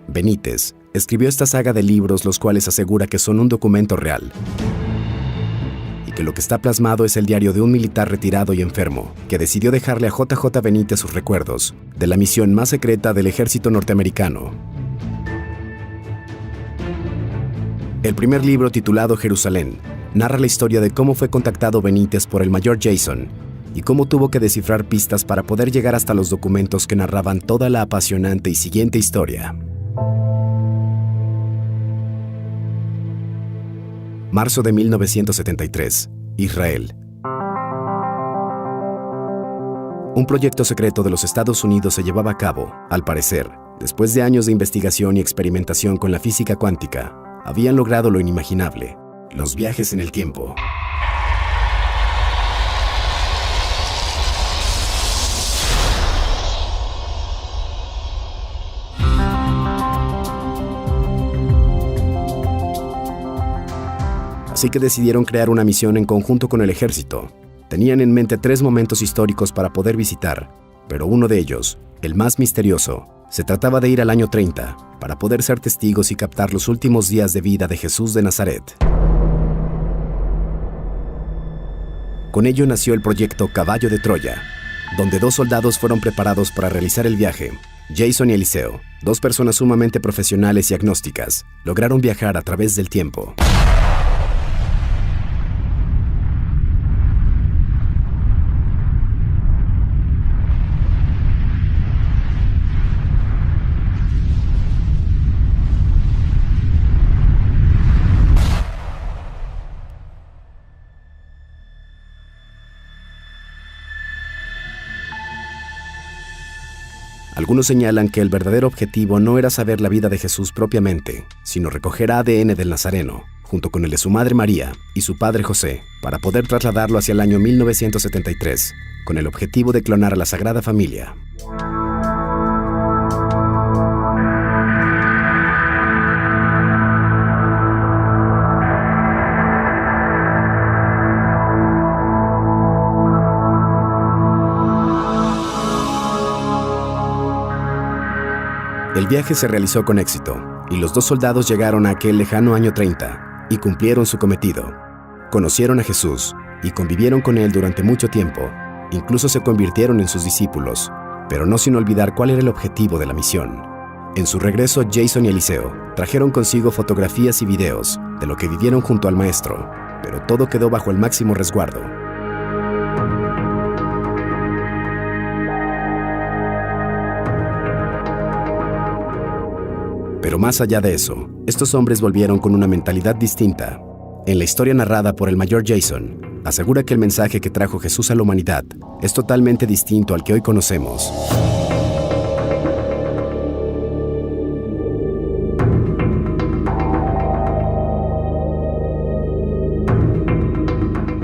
Speaker 1: Benítez escribió esta saga de libros, los cuales asegura que son un documento real, y que lo que está plasmado es el diario de un militar retirado y enfermo, que decidió dejarle a J.J. Benítez sus recuerdos de la misión más secreta del ejército norteamericano. El primer libro, titulado Jerusalén, narra la historia de cómo fue contactado Benítez por el mayor Jason y cómo tuvo que descifrar pistas para poder llegar hasta los documentos que narraban toda la apasionante y siguiente historia. Marzo de 1973, Israel. Un proyecto secreto de los Estados Unidos se llevaba a cabo, al parecer, después de años de investigación y experimentación con la física cuántica. Habían logrado lo inimaginable: los viajes en el tiempo. Así que decidieron crear una misión en conjunto con el ejército. Tenían en mente 3 momentos históricos para poder visitar, pero uno de ellos, el más misterioso, se trataba de ir al año 30 para poder ser testigos y captar los últimos días de vida de Jesús de Nazaret. Con ello nació el proyecto Caballo de Troya, donde 2 soldados fueron preparados para realizar el viaje. Jason y Eliseo, 2 personas sumamente profesionales y agnósticas, lograron viajar a través del tiempo. Algunos señalan que el verdadero objetivo no era saber la vida de Jesús propiamente, sino recoger ADN del Nazareno, junto con el de su madre María y su padre José, para poder trasladarlo hacia el año 1973, con el objetivo de clonar a la Sagrada Familia. El viaje se realizó con éxito, y los 2 soldados llegaron a aquel lejano año 30 y cumplieron su cometido. Conocieron a Jesús y convivieron con él durante mucho tiempo. Incluso se convirtieron en sus discípulos, pero no sin olvidar cuál era el objetivo de la misión. En su regreso, Jason y Eliseo trajeron consigo fotografías y videos de lo que vivieron junto al maestro, pero todo quedó bajo el máximo resguardo. Pero más allá de eso, estos hombres volvieron con una mentalidad distinta. En la historia narrada por el mayor Jason, asegura que el mensaje que trajo Jesús a la humanidad es totalmente distinto al que hoy conocemos.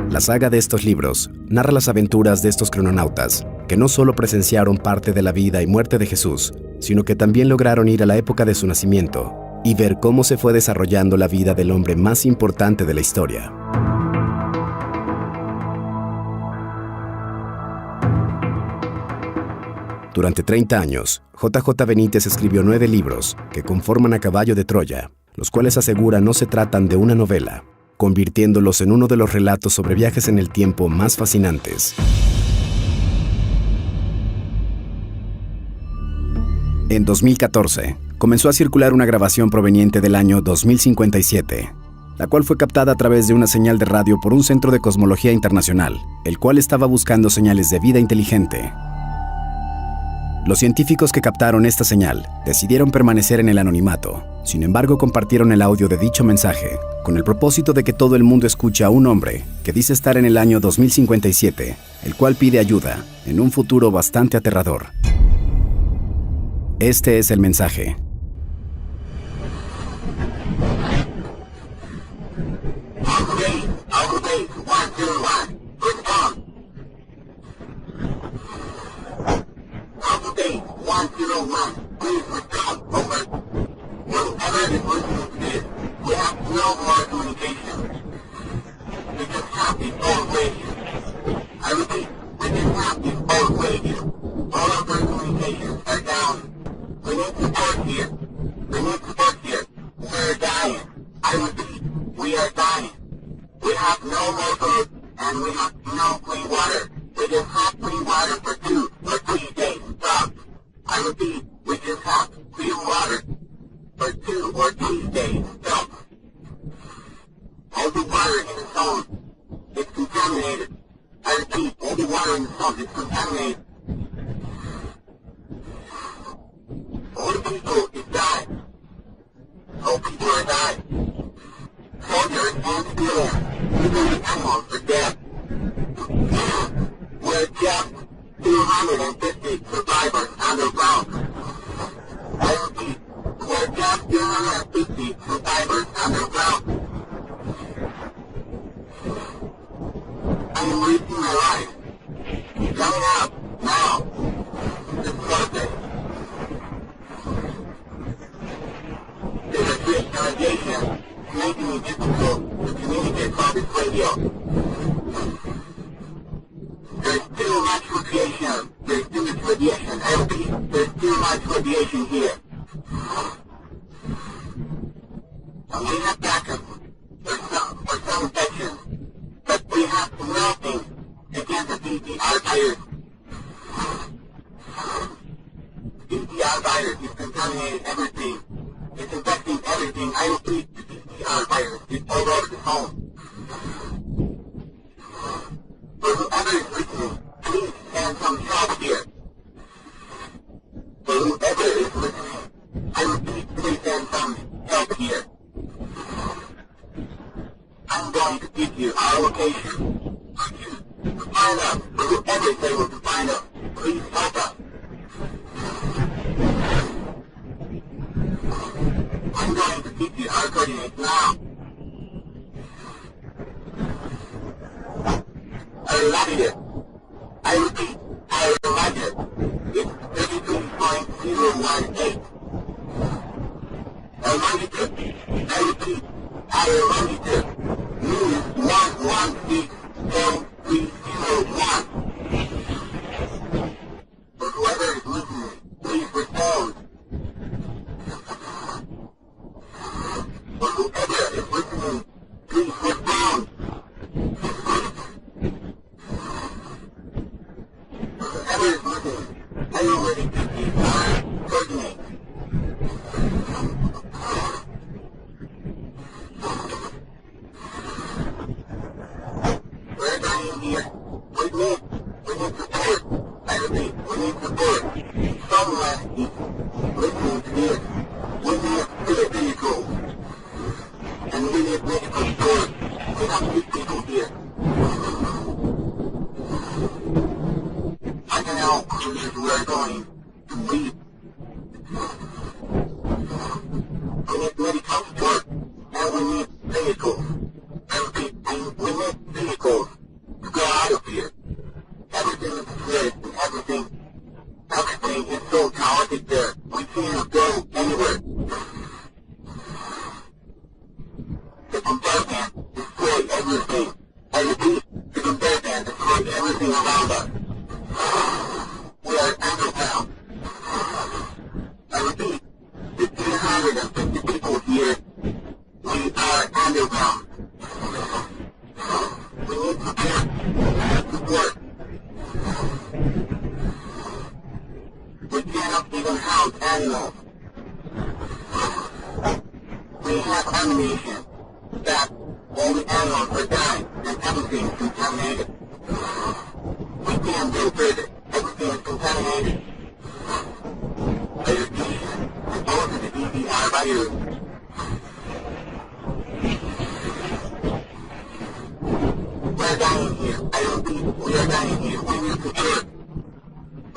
Speaker 1: La saga de estos libros narra las aventuras de estos crononautas, que no solo presenciaron parte de la vida y muerte de Jesús, sino que también lograron ir a la época de su nacimiento y ver cómo se fue desarrollando la vida del hombre más importante de la historia. Durante 30 años, J.J. Benítez escribió 9 libros que conforman a Caballo de Troya, los cuales asegura no se tratan de una novela, convirtiéndolos en uno de los relatos sobre viajes en el tiempo más fascinantes. En 2014, comenzó a circular una grabación proveniente del año 2057, la cual fue captada a través de una señal de radio por un centro de cosmología internacional, el cual estaba buscando señales de vida inteligente. Los científicos que captaron esta señal decidieron permanecer en el anonimato. Sin embargo, compartieron el audio de dicho mensaje, con el propósito de que todo el mundo escuche a un hombre que dice estar en el año 2057, el cual pide ayuda en un futuro bastante aterrador. Este es el mensaje.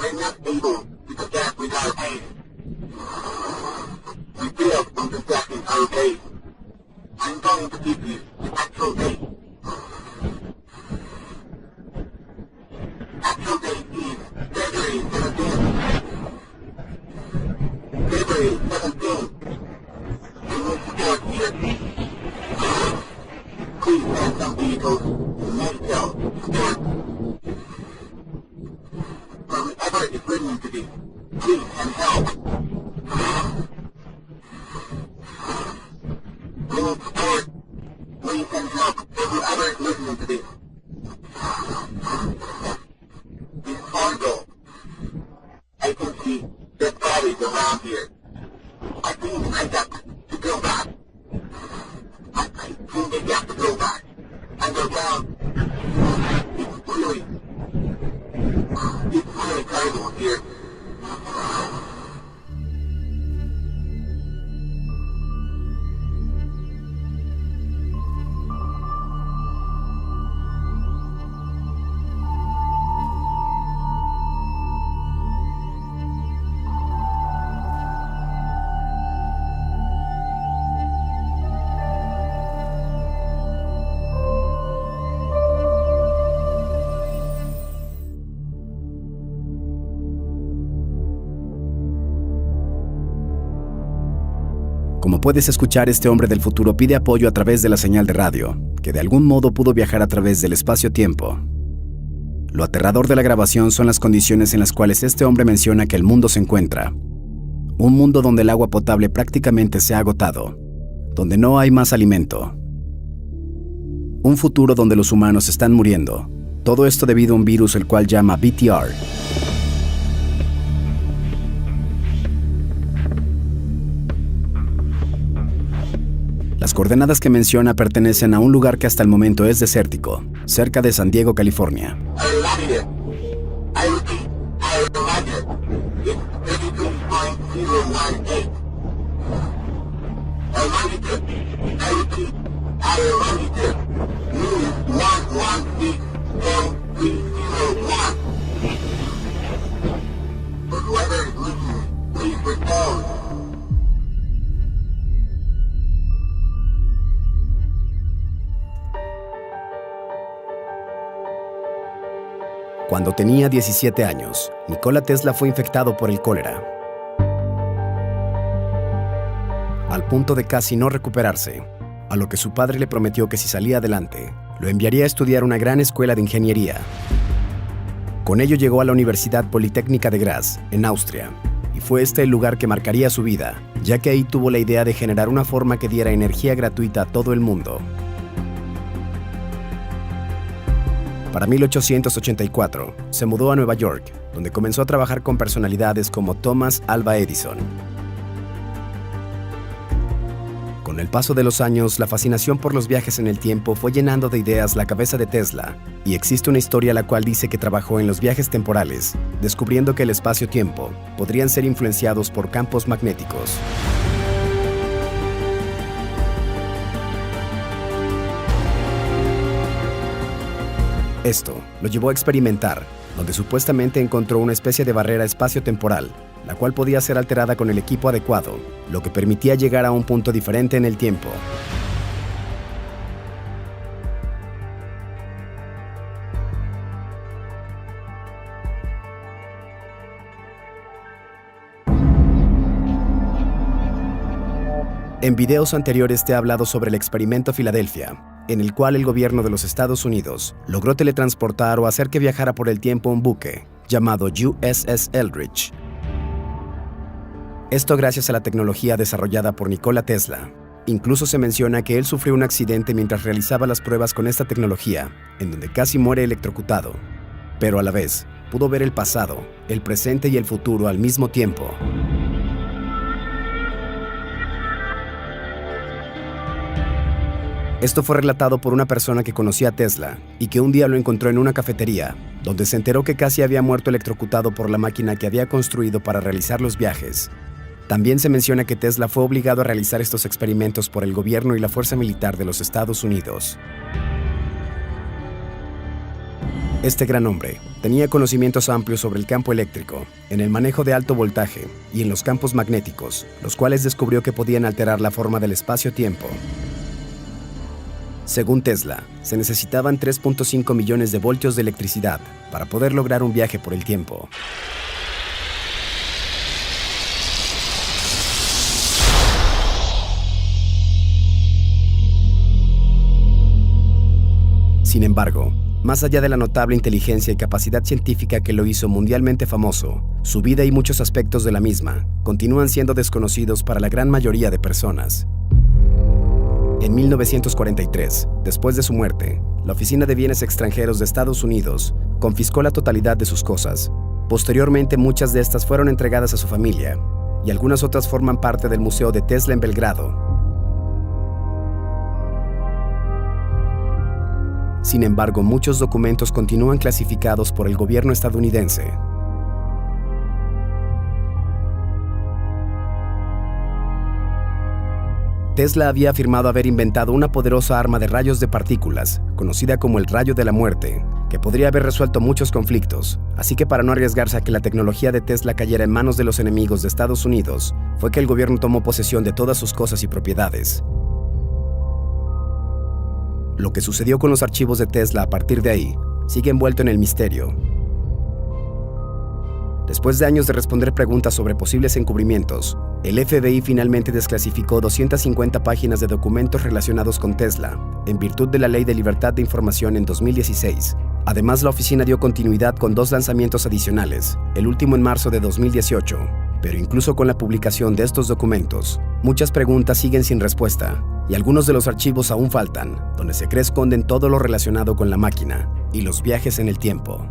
Speaker 5: I'm not able to protect without aid. We failed on protecting our base. I'm going to give you the actual date. Actual date is February 17th. February 17th. We will support here. Please send some vehicles to medical support. For whoever is listening to this, please send help. We need support. Please send help for whoever is listening to this. It's horrible. I can see dead bodies around here. I think I got to go back. I think I got to go back. Underground. It's really terrible here.
Speaker 1: Como puedes escuchar, este hombre del futuro pide apoyo a través de la señal de radio, que de algún modo pudo viajar a través del espacio-tiempo. Lo aterrador de la grabación son las condiciones en las cuales este hombre menciona que el mundo se encuentra. Un mundo donde el agua potable prácticamente se ha agotado, donde no hay más alimento. Un futuro donde los humanos están muriendo. Todo esto debido a un virus el cual llama BTR. Las coordenadas que menciona pertenecen a un lugar que hasta el momento es desértico, cerca de San Diego, California. Cuando tenía 17 años, Nikola Tesla fue infectado por el cólera, al punto de casi no recuperarse, a lo que su padre le prometió que si salía adelante, lo enviaría a estudiar a una gran escuela de ingeniería. Con ello llegó a la Universidad Politécnica de Graz, en Austria, y fue este el lugar que marcaría su vida, ya que ahí tuvo la idea de generar una forma que diera energía gratuita a todo el mundo. Para 1884, se mudó a Nueva York, donde comenzó a trabajar con personalidades como Thomas Alva Edison. Con el paso de los años, la fascinación por los viajes en el tiempo fue llenando de ideas la cabeza de Tesla, y existe una historia la cual dice que trabajó en los viajes temporales, descubriendo que el espacio-tiempo podrían ser influenciados por campos magnéticos. Esto lo llevó a experimentar, donde supuestamente encontró una especie de barrera espacio-temporal, la cual podía ser alterada con el equipo adecuado, lo que permitía llegar a un punto diferente en el tiempo. En videos anteriores te he hablado sobre el experimento Filadelfia, en el cual el gobierno de los Estados Unidos logró teletransportar o hacer que viajara por el tiempo un buque llamado USS Eldridge. Esto gracias a la tecnología desarrollada por Nikola Tesla. Incluso se menciona que él sufrió un accidente mientras realizaba las pruebas con esta tecnología, en donde casi muere electrocutado, pero a la vez pudo ver el pasado, el presente y el futuro al mismo tiempo. Esto fue relatado por una persona que conocía a Tesla y que un día lo encontró en una cafetería, donde se enteró que casi había muerto electrocutado por la máquina que había construido para realizar los viajes. También se menciona que Tesla fue obligado a realizar estos experimentos por el gobierno y la fuerza militar de los Estados Unidos. Este gran hombre tenía conocimientos amplios sobre el campo eléctrico, en el manejo de alto voltaje y en los campos magnéticos, los cuales descubrió que podían alterar la forma del espacio-tiempo. Según Tesla, se necesitaban 3.5 millones de voltios de electricidad para poder lograr un viaje por el tiempo. Sin embargo, más allá de la notable inteligencia y capacidad científica que lo hizo mundialmente famoso, su vida y muchos aspectos de la misma continúan siendo desconocidos para la gran mayoría de personas. En 1943, después de su muerte, la Oficina de Bienes Extranjeros de Estados Unidos confiscó la totalidad de sus cosas. Posteriormente, muchas de estas fueron entregadas a su familia, y algunas otras forman parte del Museo de Tesla en Belgrado. Sin embargo, muchos documentos continúan clasificados por el gobierno estadounidense. Tesla había afirmado haber inventado una poderosa arma de rayos de partículas, conocida como el rayo de la muerte, que podría haber resuelto muchos conflictos. Así que para no arriesgarse a que la tecnología de Tesla cayera en manos de los enemigos de Estados Unidos, fue que el gobierno tomó posesión de todas sus cosas y propiedades. Lo que sucedió con los archivos de Tesla a partir de ahí sigue envuelto en el misterio. Después de años de responder preguntas sobre posibles encubrimientos, el FBI finalmente desclasificó 250 páginas de documentos relacionados con Tesla, en virtud de la Ley de Libertad de Información en 2016. Además, la oficina dio continuidad con 2 lanzamientos adicionales, el último en marzo de 2018. Pero incluso con la publicación de estos documentos, muchas preguntas siguen sin respuesta, y algunos de los archivos aún faltan, donde se cree esconden todo lo relacionado con la máquina y los viajes en el tiempo.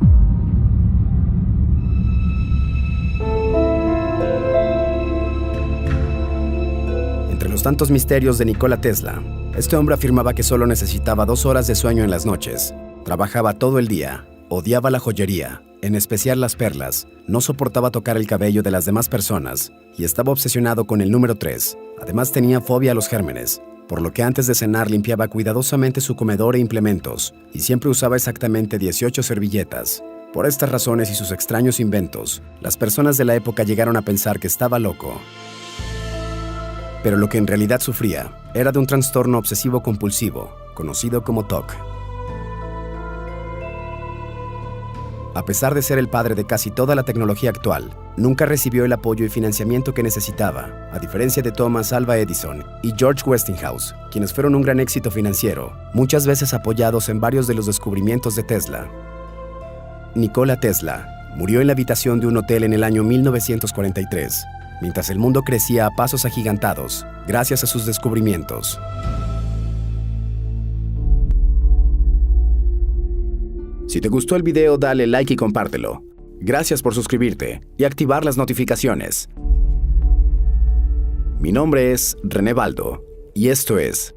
Speaker 1: Entre los tantos misterios de Nikola Tesla, este hombre afirmaba que solo necesitaba 2 horas de sueño en las noches, trabajaba todo el día, odiaba la joyería, en especial las perlas, no soportaba tocar el cabello de las demás personas y estaba obsesionado con el número 3. Además tenía fobia a los gérmenes, por lo que antes de cenar limpiaba cuidadosamente su comedor e implementos y siempre usaba exactamente 18 servilletas. Por estas razones y sus extraños inventos, las personas de la época llegaron a pensar que estaba loco. Pero lo que en realidad sufría era de un trastorno obsesivo-compulsivo, conocido como TOC. A pesar de ser el padre de casi toda la tecnología actual, nunca recibió el apoyo y financiamiento que necesitaba, a diferencia de Thomas Alva Edison y George Westinghouse, quienes fueron un gran éxito financiero, muchas veces apoyados en varios de los descubrimientos de Tesla. Nikola Tesla murió en la habitación de un hotel en el año 1943, mientras el mundo crecía a pasos agigantados, gracias a sus descubrimientos. Si te gustó el video, dale like y compártelo. Gracias por suscribirte y activar las notificaciones. Mi nombre es René Baldo y esto es